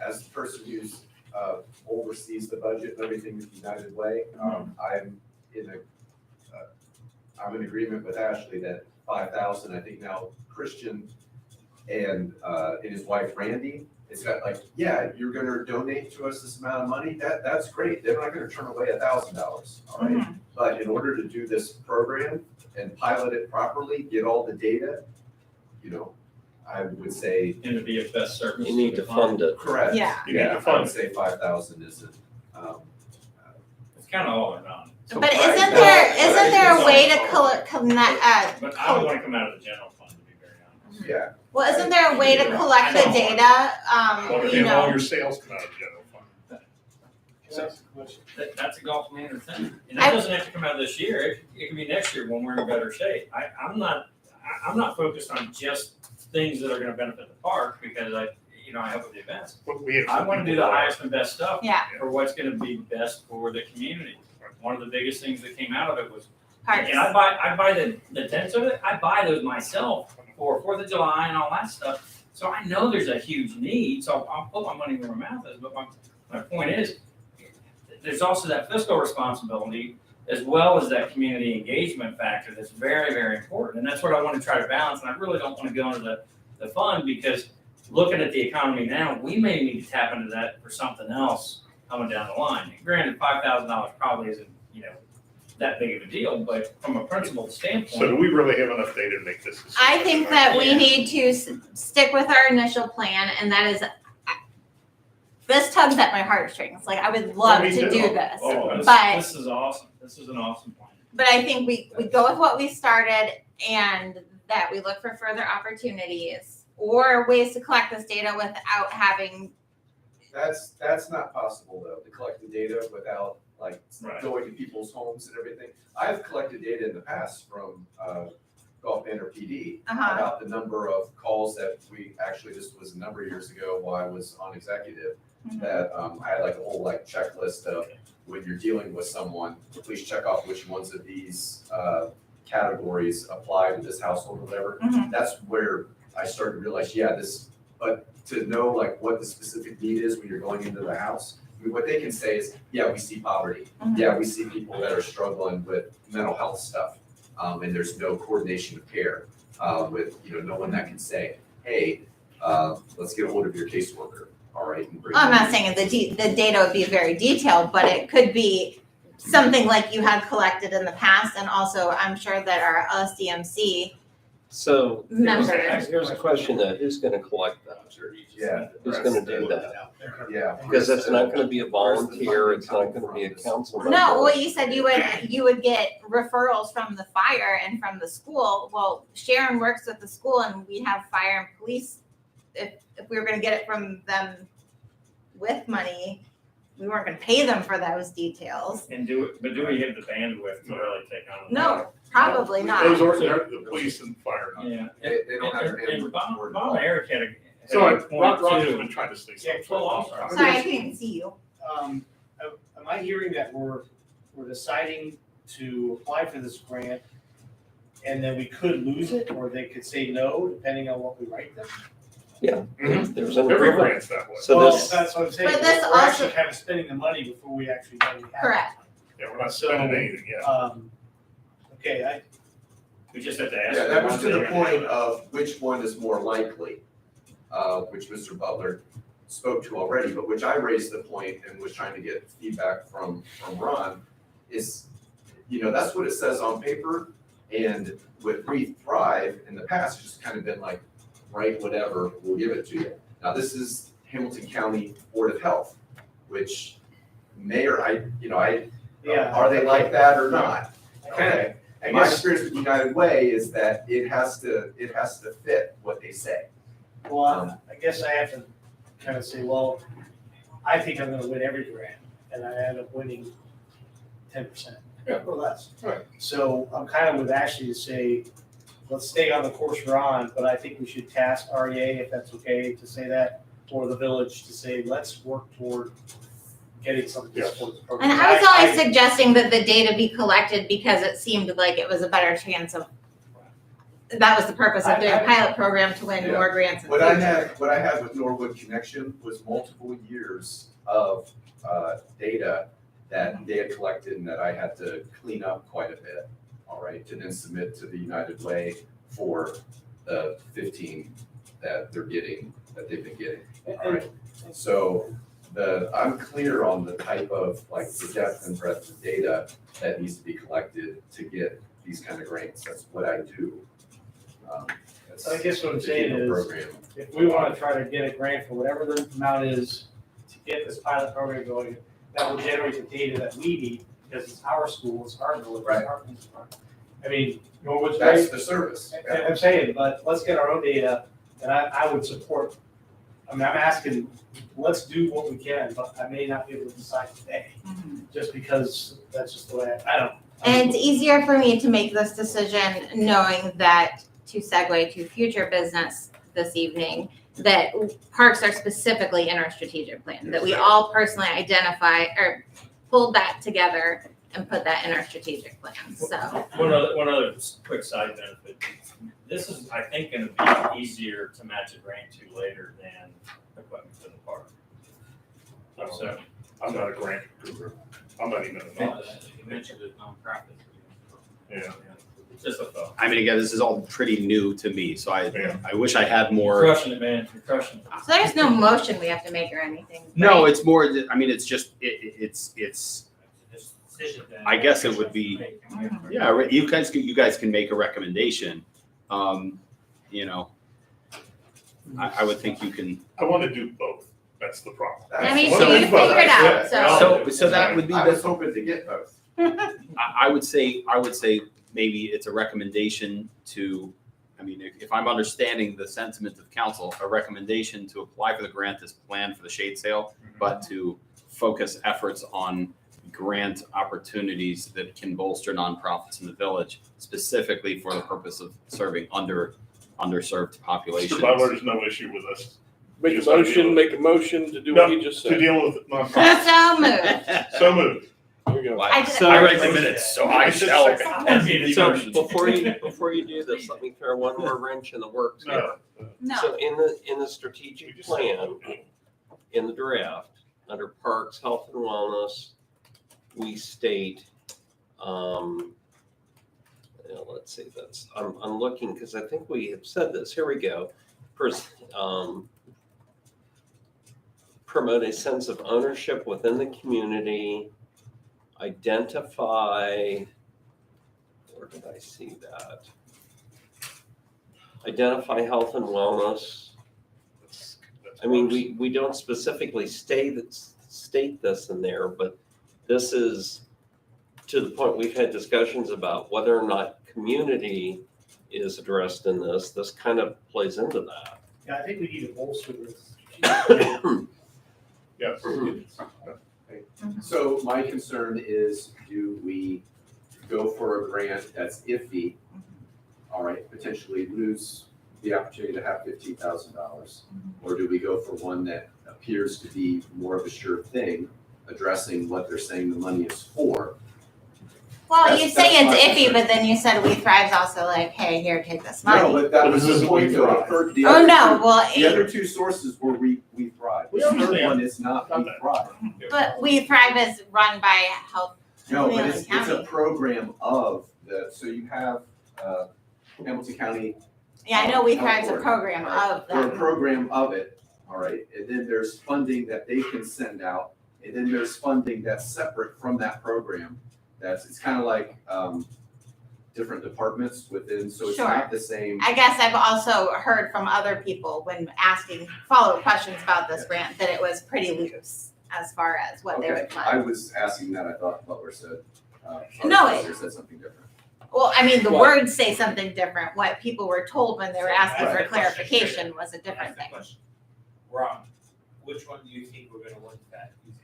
[SPEAKER 2] as the person who's oversees the budget and everything with United Way, I'm in agreement with Ashley that 5,000, I think now Christian and his wife Randy, it's got like, yeah, you're gonna donate to us this amount of money, that's great, they're not gonna turn away $1,000, all right? But in order to do this program and pilot it properly, get all the data, I would say,
[SPEAKER 8] And to be of best service.
[SPEAKER 1] You need to fund it.
[SPEAKER 2] correct.
[SPEAKER 5] Yeah.
[SPEAKER 4] You need to
[SPEAKER 2] Yeah, I
[SPEAKER 4] fund
[SPEAKER 2] would
[SPEAKER 4] it.
[SPEAKER 2] say 5,000 isn't,
[SPEAKER 8] It's kind of all or none.
[SPEAKER 2] so
[SPEAKER 5] But
[SPEAKER 2] right
[SPEAKER 5] isn't
[SPEAKER 2] now-
[SPEAKER 5] there a way to connect,
[SPEAKER 8] But I would want to come out of the general fund, to be very honest.
[SPEAKER 2] Yeah,
[SPEAKER 5] well, isn't there a way to collect the data,
[SPEAKER 4] Well,
[SPEAKER 5] you
[SPEAKER 4] and all
[SPEAKER 5] know?
[SPEAKER 4] your sales come out of the general fund.
[SPEAKER 9] Can I ask a question?
[SPEAKER 8] That's a Gulf Manor thing. And
[SPEAKER 5] I-
[SPEAKER 8] that doesn't have to come out this year. It can be next year when we're in better shape. I'm not focused on just things that are going to benefit the park because I hope it do best.
[SPEAKER 4] But we have
[SPEAKER 8] I
[SPEAKER 4] some
[SPEAKER 8] want to do
[SPEAKER 4] people
[SPEAKER 8] the
[SPEAKER 4] that are-
[SPEAKER 8] highest and best stuff
[SPEAKER 5] Yeah,
[SPEAKER 8] for what's going to be best for the community. One of the biggest things that came out of it was,
[SPEAKER 5] parks.
[SPEAKER 8] and I buy the tents of it. I buy those myself for 4th of July and all that stuff. So I know there's a huge need. So I'll put my money where my mouth is. But my point is, there's also that fiscal responsibility as well as that community engagement factor that's very, very important. And that's what I want to try to balance. And I really don't want to go into the fund because looking at the economy now, we may need to tap into that for something else coming down the line. Granted, $5,000 probably isn't, that big of a deal, but from a principled
[SPEAKER 4] So do
[SPEAKER 8] standpoint,
[SPEAKER 4] we really have enough data to make this? decision?
[SPEAKER 5] I think that we
[SPEAKER 8] Yeah.
[SPEAKER 5] need to stick with our initial plan, and that is, this tugs at my heartstrings, like, I would love
[SPEAKER 4] Me
[SPEAKER 5] to
[SPEAKER 4] too.
[SPEAKER 5] do this.
[SPEAKER 8] oh,
[SPEAKER 5] But-
[SPEAKER 8] this is awesome. This is an awesome plan.
[SPEAKER 5] But I think we go with what we started and that we look for further opportunities or ways to collect this data without having,
[SPEAKER 2] that's not possible though, to collect the data without like
[SPEAKER 4] Right.
[SPEAKER 2] going to people's homes and everything. I've collected data in the past from Gulf Manor PD about the number of calls that this was a number of years ago while I was on executive,
[SPEAKER 5] Mhm.
[SPEAKER 2] that I had like a whole like checklist of when you're dealing with someone, please check off which ones of these categories apply to this household or whatever,
[SPEAKER 5] Mhm.
[SPEAKER 2] that's where I started to realize, but to know like what the specific need is when you're going into the house, I mean, what they can say is, yeah, we see poverty.
[SPEAKER 5] Mhm.
[SPEAKER 2] Yeah, we see people that are struggling with mental health stuff. And there's no coordination of care, with, no one that can say, hey, let's get a hold of your caseworker, all right? And bring
[SPEAKER 5] I'm
[SPEAKER 2] them
[SPEAKER 5] not
[SPEAKER 2] in.
[SPEAKER 5] saying the data would be very detailed, but it could be something like you had collected in the past, and also I'm sure that our LSDMC
[SPEAKER 1] So
[SPEAKER 5] members.
[SPEAKER 1] here's a question though, who's gonna collect that?
[SPEAKER 2] Yeah.
[SPEAKER 1] Who's gonna do that?
[SPEAKER 2] Yeah.
[SPEAKER 1] Because it's not gonna be a volunteer, it's not gonna be a council member.
[SPEAKER 5] No, well, you said you would get referrals from the fire and from the school. Well, Sharon works with the school and we have fire and police. If we were gonna get it from them with money, we weren't gonna pay them for those details.
[SPEAKER 8] And do we have the bandwidth to really take on?
[SPEAKER 5] No, probably not.
[SPEAKER 4] Those are, they're the police and fire.
[SPEAKER 8] Yeah.
[SPEAKER 2] They don't have
[SPEAKER 8] And
[SPEAKER 2] bandwidth
[SPEAKER 8] Bob
[SPEAKER 2] for it.
[SPEAKER 8] and Eric had a
[SPEAKER 4] Sorry,
[SPEAKER 8] point
[SPEAKER 4] Roger's
[SPEAKER 8] too.
[SPEAKER 4] been trying to say
[SPEAKER 9] Yeah,
[SPEAKER 4] something.
[SPEAKER 8] well, I'm sorry.
[SPEAKER 5] Sorry, I couldn't see you.
[SPEAKER 9] Am I hearing that we're deciding to apply for this grant and then we could lose it, or they could say no, depending on what we write them?
[SPEAKER 1] There's an
[SPEAKER 4] Every
[SPEAKER 1] approval.
[SPEAKER 4] grant's that way.
[SPEAKER 1] So
[SPEAKER 9] Well,
[SPEAKER 1] this,
[SPEAKER 9] that's what I'm saying.
[SPEAKER 5] But this
[SPEAKER 9] We're actually
[SPEAKER 5] also-
[SPEAKER 9] kind of spending the money before we actually know we have it.
[SPEAKER 5] Correct.
[SPEAKER 4] Yeah, we're not spending anything yet.
[SPEAKER 9] Okay,
[SPEAKER 8] We just have to ask.
[SPEAKER 2] Yeah, that was to the
[SPEAKER 8] them.
[SPEAKER 2] point of which one is more likely, which Mr. Butler spoke to already, but which I raised the point and was trying to get feedback from Ron, is, that's what it says on paper. And with Breathe Thrive in the past, it's just kind of been like, write whatever, we'll give it to you. Now, this is Hamilton County Board of Health, which
[SPEAKER 9] yeah.
[SPEAKER 2] are they like that or not?
[SPEAKER 9] I kind of,
[SPEAKER 2] Okay. And my experience with United Way is that it has to fit what they say.
[SPEAKER 9] well, I guess I have to kind of say, well, I think I'm gonna win every grant, and I end up winning 10%. Or less.
[SPEAKER 4] Right.
[SPEAKER 9] So I'm kind of with Ashley to say, let's stay on the course we're on, but I think we should task REA, if that's okay to say that, or the village to say, let's work toward getting something to support the program.
[SPEAKER 5] And I was only suggesting that the data be collected because it seemed like it was a better chance of, that was the purpose of doing a pilot program, to win more grants in the
[SPEAKER 2] What I
[SPEAKER 5] future.
[SPEAKER 2] had with Norwood Connection was multiple years of data that they had collected and that I had to clean up quite a bit, all right, to then submit to the United Way for the 15 that they've been getting, all right? So I'm clear on the type of, like, the depth and breadth of data that needs to be collected to get these kind of grants. That's what I do. That's
[SPEAKER 9] I guess what I'm
[SPEAKER 2] the
[SPEAKER 9] saying
[SPEAKER 2] Geno
[SPEAKER 9] is,
[SPEAKER 2] program.
[SPEAKER 9] if we want to try to get a grant for whatever the amount is to get this pilot program going, that will generate the data that we need, because it's our school, it's our village, it's our police department. I mean, Norwood's
[SPEAKER 2] That's
[SPEAKER 9] great,
[SPEAKER 2] the service.
[SPEAKER 9] and I'm saying, but let's get our own data, and I would support, I'm asking, let's do what we can, but I may not be able to decide today, just because that's just the way, I don't.
[SPEAKER 5] And it's easier for me to make this decision knowing that, to segue to future business this evening, that parks are specifically in our strategic plan, that we all personally identify or pulled that together and put that in our strategic plan, so.
[SPEAKER 8] One other quick side benefit. This is, I think, gonna be easier to match a grant to later than equipment for the park. So,
[SPEAKER 4] I'm not a grant guru. I'm not even a
[SPEAKER 8] you mentioned it nonprofit.
[SPEAKER 4] Yeah.
[SPEAKER 8] Just a thought.
[SPEAKER 3] I mean, again, this is all pretty new to me, so
[SPEAKER 4] Yeah.
[SPEAKER 3] I wish I had
[SPEAKER 8] You're
[SPEAKER 3] more.
[SPEAKER 8] crushing it, man. You're crushing it.
[SPEAKER 5] So there's no motion we have to make or anything.
[SPEAKER 3] No,
[SPEAKER 5] right?
[SPEAKER 3] it's more, I mean, it's just, it's,
[SPEAKER 8] This decision then-
[SPEAKER 3] I guess it would be- yeah, you guys can make a recommendation. I would think you can.
[SPEAKER 4] I want to do both. That's the problem.
[SPEAKER 5] I mean,
[SPEAKER 3] So
[SPEAKER 5] so you
[SPEAKER 3] we
[SPEAKER 5] figure it out, so.
[SPEAKER 3] So that would be
[SPEAKER 2] I
[SPEAKER 3] the.
[SPEAKER 2] was hoping to get both.
[SPEAKER 3] I would say maybe it's a recommendation to, I mean, if I'm understanding the sentiment of council, a recommendation to apply for the grant is planned for the shade sale, but to focus efforts on grant opportunities that can bolster nonprofits in the village, specifically for the purpose of serving underserved populations.
[SPEAKER 4] Mr. Butler, there's no issue with us.
[SPEAKER 6] Make a motion to do what he just
[SPEAKER 4] To
[SPEAKER 6] said.
[SPEAKER 4] deal with nonprofits.
[SPEAKER 5] So moved.
[SPEAKER 4] So moved.
[SPEAKER 6] There you go.
[SPEAKER 5] I did-
[SPEAKER 1] So-
[SPEAKER 3] I write the minutes, so I shall.
[SPEAKER 1] So before you do this, let me throw one more wrench in the works here.
[SPEAKER 4] No,
[SPEAKER 1] So
[SPEAKER 5] No,
[SPEAKER 1] in the strategic plan, in the draft, under parks, health and wellness, we state, let's see, I'm looking, because I think we have said this, here we go. Promote a sense of ownership within the community, identify, where did I see that? Identify health and wellness. I mean, we don't specifically state this in there, but this is to the point we've had discussions about whether or not community is addressed in this. This kind of plays into that.
[SPEAKER 9] Yeah, I think we need to bolster this.
[SPEAKER 4] yes.
[SPEAKER 2] So my concern is, do we go for a grant that's iffy, all right, potentially lose the opportunity to have $15,000? Or do we go for one that appears to be more of a sure thing, addressing what they're saying the money is for?
[SPEAKER 5] well,
[SPEAKER 2] That's-
[SPEAKER 5] you say
[SPEAKER 2] that's
[SPEAKER 5] it's
[SPEAKER 2] my
[SPEAKER 5] iffy,
[SPEAKER 2] concern.
[SPEAKER 5] but then you said We Thrive's also like, hey, here, take this
[SPEAKER 2] No,
[SPEAKER 5] money.
[SPEAKER 2] but that
[SPEAKER 4] But
[SPEAKER 2] was
[SPEAKER 4] this
[SPEAKER 2] the
[SPEAKER 4] is
[SPEAKER 2] point
[SPEAKER 4] We
[SPEAKER 2] though.
[SPEAKER 4] Thrive.
[SPEAKER 2] The
[SPEAKER 5] Oh,
[SPEAKER 2] other
[SPEAKER 5] no,
[SPEAKER 2] two-
[SPEAKER 5] well,
[SPEAKER 2] The other two sources were We Thrive.
[SPEAKER 4] We
[SPEAKER 2] The third
[SPEAKER 4] understand.
[SPEAKER 2] one is not We Thrive.
[SPEAKER 5] but We Thrive is run by Health.
[SPEAKER 2] No, but
[SPEAKER 5] Wheeling
[SPEAKER 2] it's a
[SPEAKER 5] County.
[SPEAKER 2] program of so you have Hamilton County,
[SPEAKER 5] Yeah, I know We
[SPEAKER 2] Health
[SPEAKER 5] Thrive's a
[SPEAKER 2] Board.
[SPEAKER 5] program of
[SPEAKER 2] or a
[SPEAKER 5] them.
[SPEAKER 2] program of it, all right? And then there's funding that they can send out, and then there's funding that's separate from that program. It's kind of like different departments within, so it's
[SPEAKER 5] Sure.
[SPEAKER 2] not the same.
[SPEAKER 5] I guess I've also heard from other people when asking follow-up questions about this grant that it was pretty loose as far as what they
[SPEAKER 2] Okay,
[SPEAKER 5] would
[SPEAKER 2] I
[SPEAKER 5] fund.
[SPEAKER 2] was asking that, I thought Butler said,
[SPEAKER 5] No,
[SPEAKER 2] Butler said something different.
[SPEAKER 5] Well, I mean, the
[SPEAKER 6] What?
[SPEAKER 5] words say something different. What people were told when they were asking for
[SPEAKER 10] Right.
[SPEAKER 5] clarification was a different thing.
[SPEAKER 10] Ron, which one do you think we're gonna win that easier?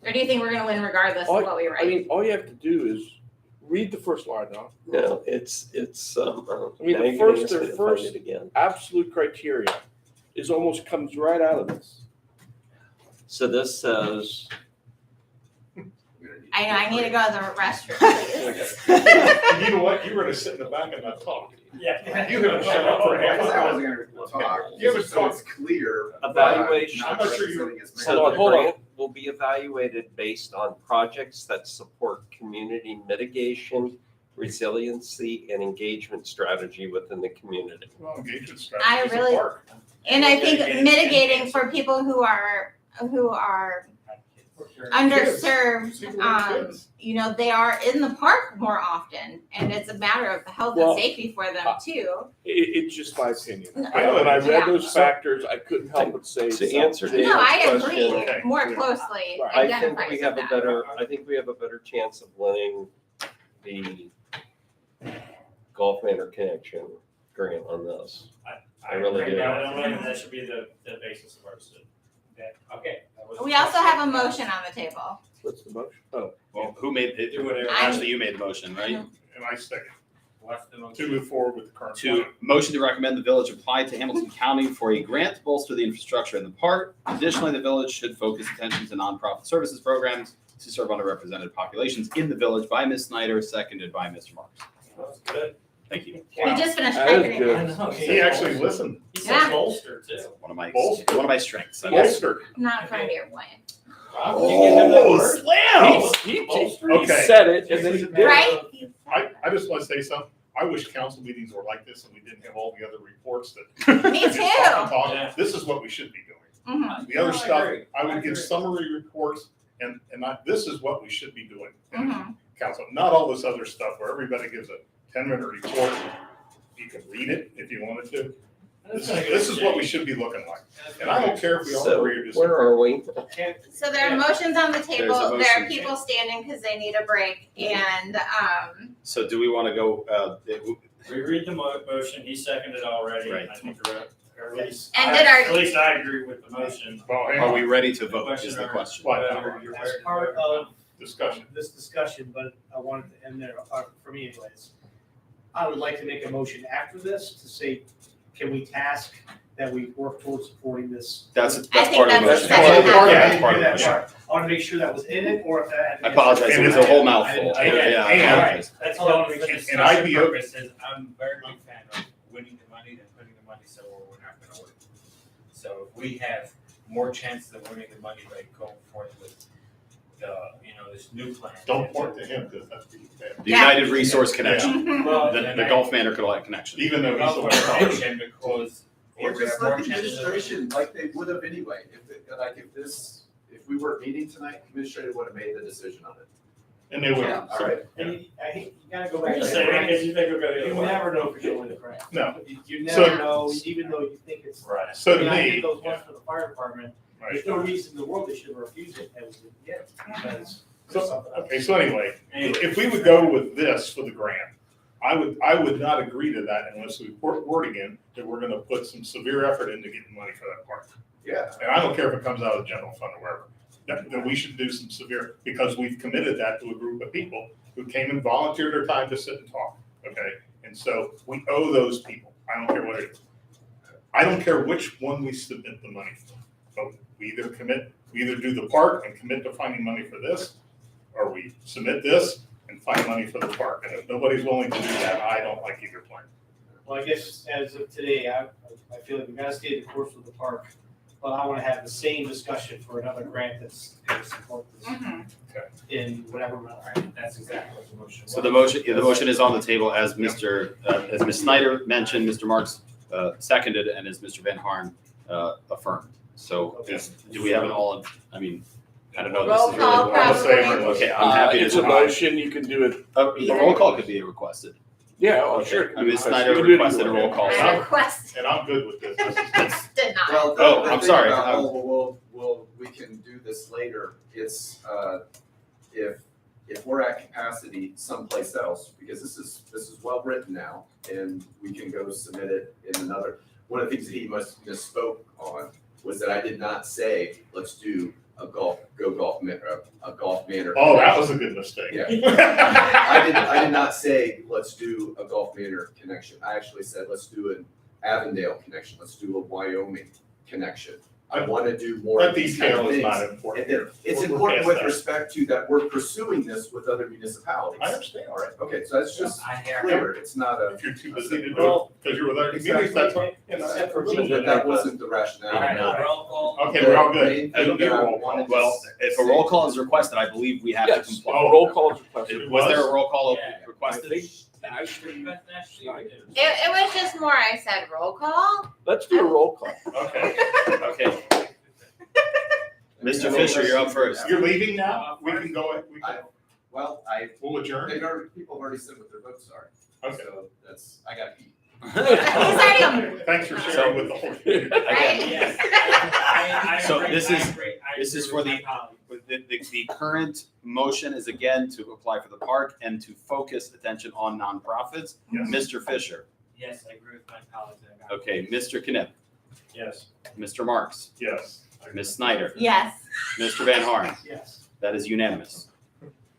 [SPEAKER 5] Or do you think we're gonna win regardless of what we
[SPEAKER 6] I
[SPEAKER 5] write?
[SPEAKER 6] mean, all you have to do is read the first line now.
[SPEAKER 1] No, it's,
[SPEAKER 6] I mean,
[SPEAKER 1] now
[SPEAKER 6] the
[SPEAKER 1] you're gonna
[SPEAKER 6] first-
[SPEAKER 1] ask me
[SPEAKER 6] the
[SPEAKER 1] to find
[SPEAKER 6] first-
[SPEAKER 1] it again.
[SPEAKER 6] Absolute criteria is almost comes right out of this.
[SPEAKER 1] So this says,
[SPEAKER 5] I know, I need to go to the restroom, please.
[SPEAKER 4] And you know what? You were gonna sit in the back and not talk.
[SPEAKER 10] Yeah.
[SPEAKER 4] You're gonna shut up for half an
[SPEAKER 2] I
[SPEAKER 4] hour.
[SPEAKER 2] wasn't gonna talk,
[SPEAKER 4] You haven't
[SPEAKER 2] so it's
[SPEAKER 4] talked.
[SPEAKER 2] clear.
[SPEAKER 1] Evaluation.
[SPEAKER 2] Not
[SPEAKER 4] I'm not sure you-
[SPEAKER 2] representing as
[SPEAKER 1] so
[SPEAKER 2] many.
[SPEAKER 1] the
[SPEAKER 6] Hold on.
[SPEAKER 1] grant will be evaluated based on projects that support community mitigation, resiliency, and engagement strategy within the community.
[SPEAKER 4] Well, engagement
[SPEAKER 5] I
[SPEAKER 4] strategy is a
[SPEAKER 5] really-
[SPEAKER 4] park.
[SPEAKER 5] And I think
[SPEAKER 10] Mitigating
[SPEAKER 5] mitigating for people who are underserved,
[SPEAKER 4] People with kids.
[SPEAKER 5] you know, they are in the park more often, and it's a matter of health
[SPEAKER 6] Well,
[SPEAKER 5] and safety for them too.
[SPEAKER 6] It's just my opinion.
[SPEAKER 5] No.
[SPEAKER 4] I know
[SPEAKER 6] When I
[SPEAKER 4] it is.
[SPEAKER 6] read
[SPEAKER 5] Yeah.
[SPEAKER 6] those factors, I couldn't help but say.
[SPEAKER 1] To answer
[SPEAKER 6] something.
[SPEAKER 1] David's
[SPEAKER 5] No, I
[SPEAKER 1] question,
[SPEAKER 5] agree,
[SPEAKER 4] Okay.
[SPEAKER 5] more closely
[SPEAKER 6] Right.
[SPEAKER 1] I think
[SPEAKER 5] identifies
[SPEAKER 1] we have a
[SPEAKER 5] that.
[SPEAKER 1] better, I think we have a better chance of winning the Gulf Manor Connection grant on this. I really do.
[SPEAKER 8] That should be the basis of our decision.
[SPEAKER 10] Okay. that was-
[SPEAKER 5] We also have a motion on the table.
[SPEAKER 6] What's the motion? Oh,
[SPEAKER 3] Well, who made it?
[SPEAKER 8] Do whatever.
[SPEAKER 3] Actually, you made the motion, right?
[SPEAKER 4] And I second,
[SPEAKER 8] Left them on.
[SPEAKER 4] to move forward with the current
[SPEAKER 3] To
[SPEAKER 4] plan.
[SPEAKER 3] motion to recommend the village apply to Hamilton County for a grant to bolster the infrastructure in the park. Additionally, the village should focus attention to nonprofit services programs to serve underrepresented populations in the village by Ms. Snyder, seconded by Mr. Marks.
[SPEAKER 8] That's good.
[SPEAKER 3] Thank you.
[SPEAKER 5] We just finished
[SPEAKER 6] That is
[SPEAKER 5] typing
[SPEAKER 6] good.
[SPEAKER 5] it.
[SPEAKER 10] I know.
[SPEAKER 4] He actually listened,
[SPEAKER 8] He
[SPEAKER 5] Yeah.
[SPEAKER 8] said bolster too.
[SPEAKER 3] One of my
[SPEAKER 4] Bolster.
[SPEAKER 3] strengths.
[SPEAKER 4] bolstered.
[SPEAKER 5] Not in front of your wife.
[SPEAKER 8] Wow, can you give him that word?
[SPEAKER 3] Slam!
[SPEAKER 6] He
[SPEAKER 4] Okay.
[SPEAKER 6] said it and then he did it.
[SPEAKER 5] Right?
[SPEAKER 4] I just want to say something. I wish council meetings were like this and we didn't have all the other reports that.
[SPEAKER 5] Me
[SPEAKER 4] just
[SPEAKER 5] too.
[SPEAKER 4] talk and talk.
[SPEAKER 8] Yeah.
[SPEAKER 4] This is what we should be doing.
[SPEAKER 5] Mhm,
[SPEAKER 4] The other
[SPEAKER 8] No, I
[SPEAKER 4] stuff,
[SPEAKER 8] agree.
[SPEAKER 4] I would
[SPEAKER 8] I
[SPEAKER 4] give
[SPEAKER 8] agree.
[SPEAKER 4] summary reports and this is what we should be doing. in
[SPEAKER 5] mhm.
[SPEAKER 4] Council, not all this other stuff where everybody gives a 10-minute report. You can read it if you wanted to. This is what we should be looking like. And I don't care if we all
[SPEAKER 1] So
[SPEAKER 4] agree or disagree.
[SPEAKER 1] where are we?
[SPEAKER 5] So there are motions on the table,
[SPEAKER 3] There's a
[SPEAKER 5] there are
[SPEAKER 3] motion.
[SPEAKER 5] people standing because they need a break, and,
[SPEAKER 3] So do we want to go,
[SPEAKER 8] We read the motion, he seconded already,
[SPEAKER 3] Right.
[SPEAKER 8] I think, or at least.
[SPEAKER 5] And did our-
[SPEAKER 8] At least I agree with the motion.
[SPEAKER 4] Well, hang
[SPEAKER 3] are
[SPEAKER 4] on,
[SPEAKER 3] we ready to vote is the
[SPEAKER 8] or
[SPEAKER 3] question.
[SPEAKER 8] whether you're-
[SPEAKER 9] As part of
[SPEAKER 4] discussion.
[SPEAKER 9] this discussion, but I wanted to end there, for me anyways. I would like to make a motion after this to say, can we task that we work towards supporting this.
[SPEAKER 3] That's
[SPEAKER 5] I think
[SPEAKER 3] part of the
[SPEAKER 5] that's
[SPEAKER 3] motion.
[SPEAKER 5] the second
[SPEAKER 3] Yeah,
[SPEAKER 5] half.
[SPEAKER 3] that's part of the
[SPEAKER 9] Yeah,
[SPEAKER 3] motion.
[SPEAKER 9] I want to make sure that was in it, or if that.
[SPEAKER 3] I apologize, it was a whole mouthful.
[SPEAKER 9] I-
[SPEAKER 3] Yeah, I
[SPEAKER 4] and-
[SPEAKER 3] apologize.
[SPEAKER 9] That's
[SPEAKER 10] Hold
[SPEAKER 9] all.
[SPEAKER 10] on,
[SPEAKER 9] I
[SPEAKER 10] for
[SPEAKER 9] want to make sure.
[SPEAKER 4] And I'd be-
[SPEAKER 10] discussion purposes, I'm a very big fan of winning the money than putting the money somewhere we're not gonna win. So if we have more chances of winning the money by going forth with the, this new plan.
[SPEAKER 4] Don't point to him, because that's the,
[SPEAKER 3] The United Resource Connection,
[SPEAKER 10] Well,
[SPEAKER 3] the
[SPEAKER 10] then I-
[SPEAKER 3] Gulf Manor Connection.
[SPEAKER 4] even though he's the one
[SPEAKER 10] Well,
[SPEAKER 4] talking.
[SPEAKER 10] connection, because
[SPEAKER 2] Or
[SPEAKER 10] if we
[SPEAKER 2] just
[SPEAKER 10] have more
[SPEAKER 2] like the
[SPEAKER 10] chances of.
[SPEAKER 2] administration, like they would have anyway. If we weren't meeting tonight, administrator would have made the decision on it.
[SPEAKER 4] And they will.
[SPEAKER 5] Yeah.
[SPEAKER 2] All right.
[SPEAKER 9] And I hate, you gotta go
[SPEAKER 10] I'm
[SPEAKER 9] back to
[SPEAKER 10] just
[SPEAKER 9] the
[SPEAKER 10] saying,
[SPEAKER 9] grant.
[SPEAKER 10] because you think we're gonna
[SPEAKER 9] You
[SPEAKER 10] do it.
[SPEAKER 9] never know if you're going to grant.
[SPEAKER 4] No.
[SPEAKER 9] You
[SPEAKER 4] So-
[SPEAKER 9] never know, even though you think it's.
[SPEAKER 10] Right.
[SPEAKER 4] So
[SPEAKER 9] I
[SPEAKER 4] to
[SPEAKER 9] mean, I
[SPEAKER 4] me,
[SPEAKER 9] think those ones for the fire department,
[SPEAKER 4] right.
[SPEAKER 9] there's no reason in the world they should refuse it, and we didn't get it, because there's
[SPEAKER 4] So,
[SPEAKER 9] something else.
[SPEAKER 4] okay, so anyway, if we would go with this for the grant, I would not agree to that unless we word again that we're gonna put some severe effort into getting money for that park.
[SPEAKER 2] Yeah.
[SPEAKER 4] And I don't care if it comes out of the general fund or wherever, that we should do some severe, because we've committed that to a group of people who came and volunteered their time to sit and talk, okay? And so we owe those people, I don't care what it is. I don't care which one we submit the money for, but we either do the park and commit to finding money for this, or we submit this and find money for the park. And if nobody's willing to do that, I don't like either plan.
[SPEAKER 9] Well, I guess as of today, I feel like we gotta stay the course with the park, but I wanna have the same discussion for another grant that's gonna support this
[SPEAKER 5] Mhm.
[SPEAKER 9] in whatever manner.
[SPEAKER 10] Right, that's exactly what the motion was.
[SPEAKER 3] So the motion is on the table as as Ms. Snyder mentioned, Mr. Marks seconded, and as Mr. Van Harn affirmed. So do we have an all, I don't know. This
[SPEAKER 5] Roll
[SPEAKER 3] is
[SPEAKER 5] call,
[SPEAKER 3] really-
[SPEAKER 4] I'll say
[SPEAKER 5] probably.
[SPEAKER 3] Okay, I'm happy to
[SPEAKER 6] It's a
[SPEAKER 3] deny.
[SPEAKER 6] motion, you can do it,
[SPEAKER 3] A roll call could be requested.
[SPEAKER 6] yeah, oh,
[SPEAKER 3] Okay.
[SPEAKER 6] sure.
[SPEAKER 3] Ms. Snyder
[SPEAKER 6] You can do it
[SPEAKER 3] requested a
[SPEAKER 6] either way.
[SPEAKER 3] roll call.
[SPEAKER 5] I request
[SPEAKER 4] And I'm good with this. This is-
[SPEAKER 5] denied.
[SPEAKER 2] Well,
[SPEAKER 3] Oh,
[SPEAKER 2] the
[SPEAKER 3] I'm
[SPEAKER 2] thing
[SPEAKER 3] sorry.
[SPEAKER 2] about, we can do this later. It's, if we're at capacity someplace else, because this is well written now, and we can go submit it in another. One of the things that he misspoke on was that I did not say, let's do a golf manor.
[SPEAKER 4] Oh, that was a good mistake.
[SPEAKER 2] Yeah. I did not say, let's do a Gulf Manor connection. I actually said, let's do an Avondale connection. Let's do a Wyoming connection. I want to do more
[SPEAKER 4] That
[SPEAKER 2] of these kind
[SPEAKER 4] detail
[SPEAKER 2] of
[SPEAKER 4] is
[SPEAKER 2] things.
[SPEAKER 4] not
[SPEAKER 2] And
[SPEAKER 4] important
[SPEAKER 2] then
[SPEAKER 4] here.
[SPEAKER 2] it's
[SPEAKER 4] We're
[SPEAKER 2] important
[SPEAKER 4] past
[SPEAKER 2] with
[SPEAKER 4] that.
[SPEAKER 2] respect to that we're pursuing this with other municipalities.
[SPEAKER 4] I understand.
[SPEAKER 2] All right, okay, so that's just
[SPEAKER 10] I hear.
[SPEAKER 2] clear. It's not a,
[SPEAKER 4] If you're too busy to do it, because you're with other communities, that's what.
[SPEAKER 9] Except for
[SPEAKER 2] but that wasn't the rationale.
[SPEAKER 10] All right, roll call.
[SPEAKER 4] Okay, we're all good.
[SPEAKER 2] The main
[SPEAKER 4] I don't
[SPEAKER 2] thing
[SPEAKER 4] need a
[SPEAKER 2] that I
[SPEAKER 4] roll call.
[SPEAKER 2] wanted to
[SPEAKER 3] Well, if a roll call is requested, I believe we have to
[SPEAKER 6] Yes,
[SPEAKER 3] comply.
[SPEAKER 6] a roll call is requested.
[SPEAKER 3] Was there a roll call
[SPEAKER 10] Yeah.
[SPEAKER 3] requested?
[SPEAKER 6] I think-
[SPEAKER 5] It was just more, I said roll call.
[SPEAKER 6] Let's do a roll call.
[SPEAKER 4] Okay.
[SPEAKER 3] Okay. Mr. Fisher, you're up first.
[SPEAKER 4] You're leaving now? We can go,
[SPEAKER 2] Well,
[SPEAKER 4] we'll adjourn?
[SPEAKER 2] people have already said what their votes are.
[SPEAKER 4] Okay.
[SPEAKER 2] So I got beat.
[SPEAKER 5] He's
[SPEAKER 4] Thanks for sharing with the whole community.
[SPEAKER 5] Right?
[SPEAKER 3] Yes. So this is for the current motion is again to apply for the park and to focus attention on nonprofits.
[SPEAKER 4] Yes.
[SPEAKER 3] Mr. Fisher.
[SPEAKER 10] Yes, I agree with my colleagues.
[SPEAKER 3] Okay, Mr. Knipp,
[SPEAKER 10] Yes.
[SPEAKER 3] Mr. Marks,
[SPEAKER 4] Yes.
[SPEAKER 3] Ms. Snyder,
[SPEAKER 5] Yes.
[SPEAKER 3] Mr. Van Harn.
[SPEAKER 9] Yes.
[SPEAKER 3] That is unanimous.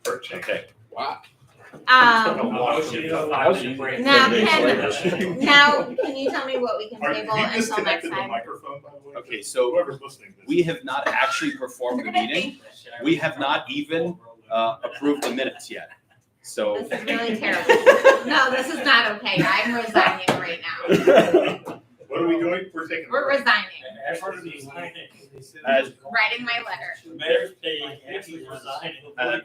[SPEAKER 4] For a change.
[SPEAKER 3] Okay.
[SPEAKER 6] Wow.
[SPEAKER 10] Motion to allow the break.
[SPEAKER 5] Now,
[SPEAKER 6] Minutes
[SPEAKER 5] now, can you tell me what we can
[SPEAKER 4] Are
[SPEAKER 5] table
[SPEAKER 4] you
[SPEAKER 5] until next
[SPEAKER 4] disconnected the
[SPEAKER 5] time?
[SPEAKER 4] microphone, by the way?
[SPEAKER 3] Okay, so
[SPEAKER 4] Whoever's listening. to this.
[SPEAKER 3] we have not actually performed the meeting. We have not even approved the minutes yet. So.
[SPEAKER 5] This is really terrible. No, this is not okay. I'm resigning right now.
[SPEAKER 4] What are we doing? We're taking.
[SPEAKER 5] We're resigning.
[SPEAKER 10] As part of the signing,
[SPEAKER 3] As-
[SPEAKER 5] Writing my letter.
[SPEAKER 10] the mayor's paying, actually resigning.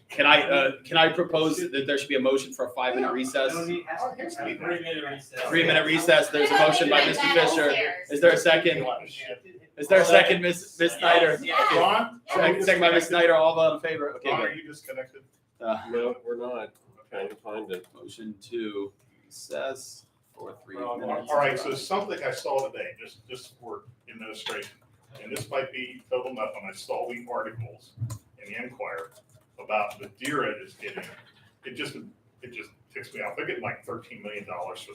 [SPEAKER 3] Can I propose that there should be a motion for a 5-minute recess?
[SPEAKER 10] 3-minute recess.
[SPEAKER 3] 3-minute recess. There's a motion by Mr. Fisher. Is there a second?
[SPEAKER 4] Shit.
[SPEAKER 3] Is there a second, Ms. Snyder?
[SPEAKER 10] Yes.
[SPEAKER 4] Ron?
[SPEAKER 3] Second by Ms. Snyder, all vote in favor? Okay,
[SPEAKER 4] Ron,
[SPEAKER 3] good.
[SPEAKER 4] are you disconnected?
[SPEAKER 1] No, we're not. Trying to find it.
[SPEAKER 3] Motion to recess for 3
[SPEAKER 10] Well,
[SPEAKER 3] minutes.
[SPEAKER 4] All right, so something I saw today, just for administration, and this might be total nothing, I saw the articles in the Enquirer about the Deer is getting, it just ticks me off. They're getting like $13 million for this.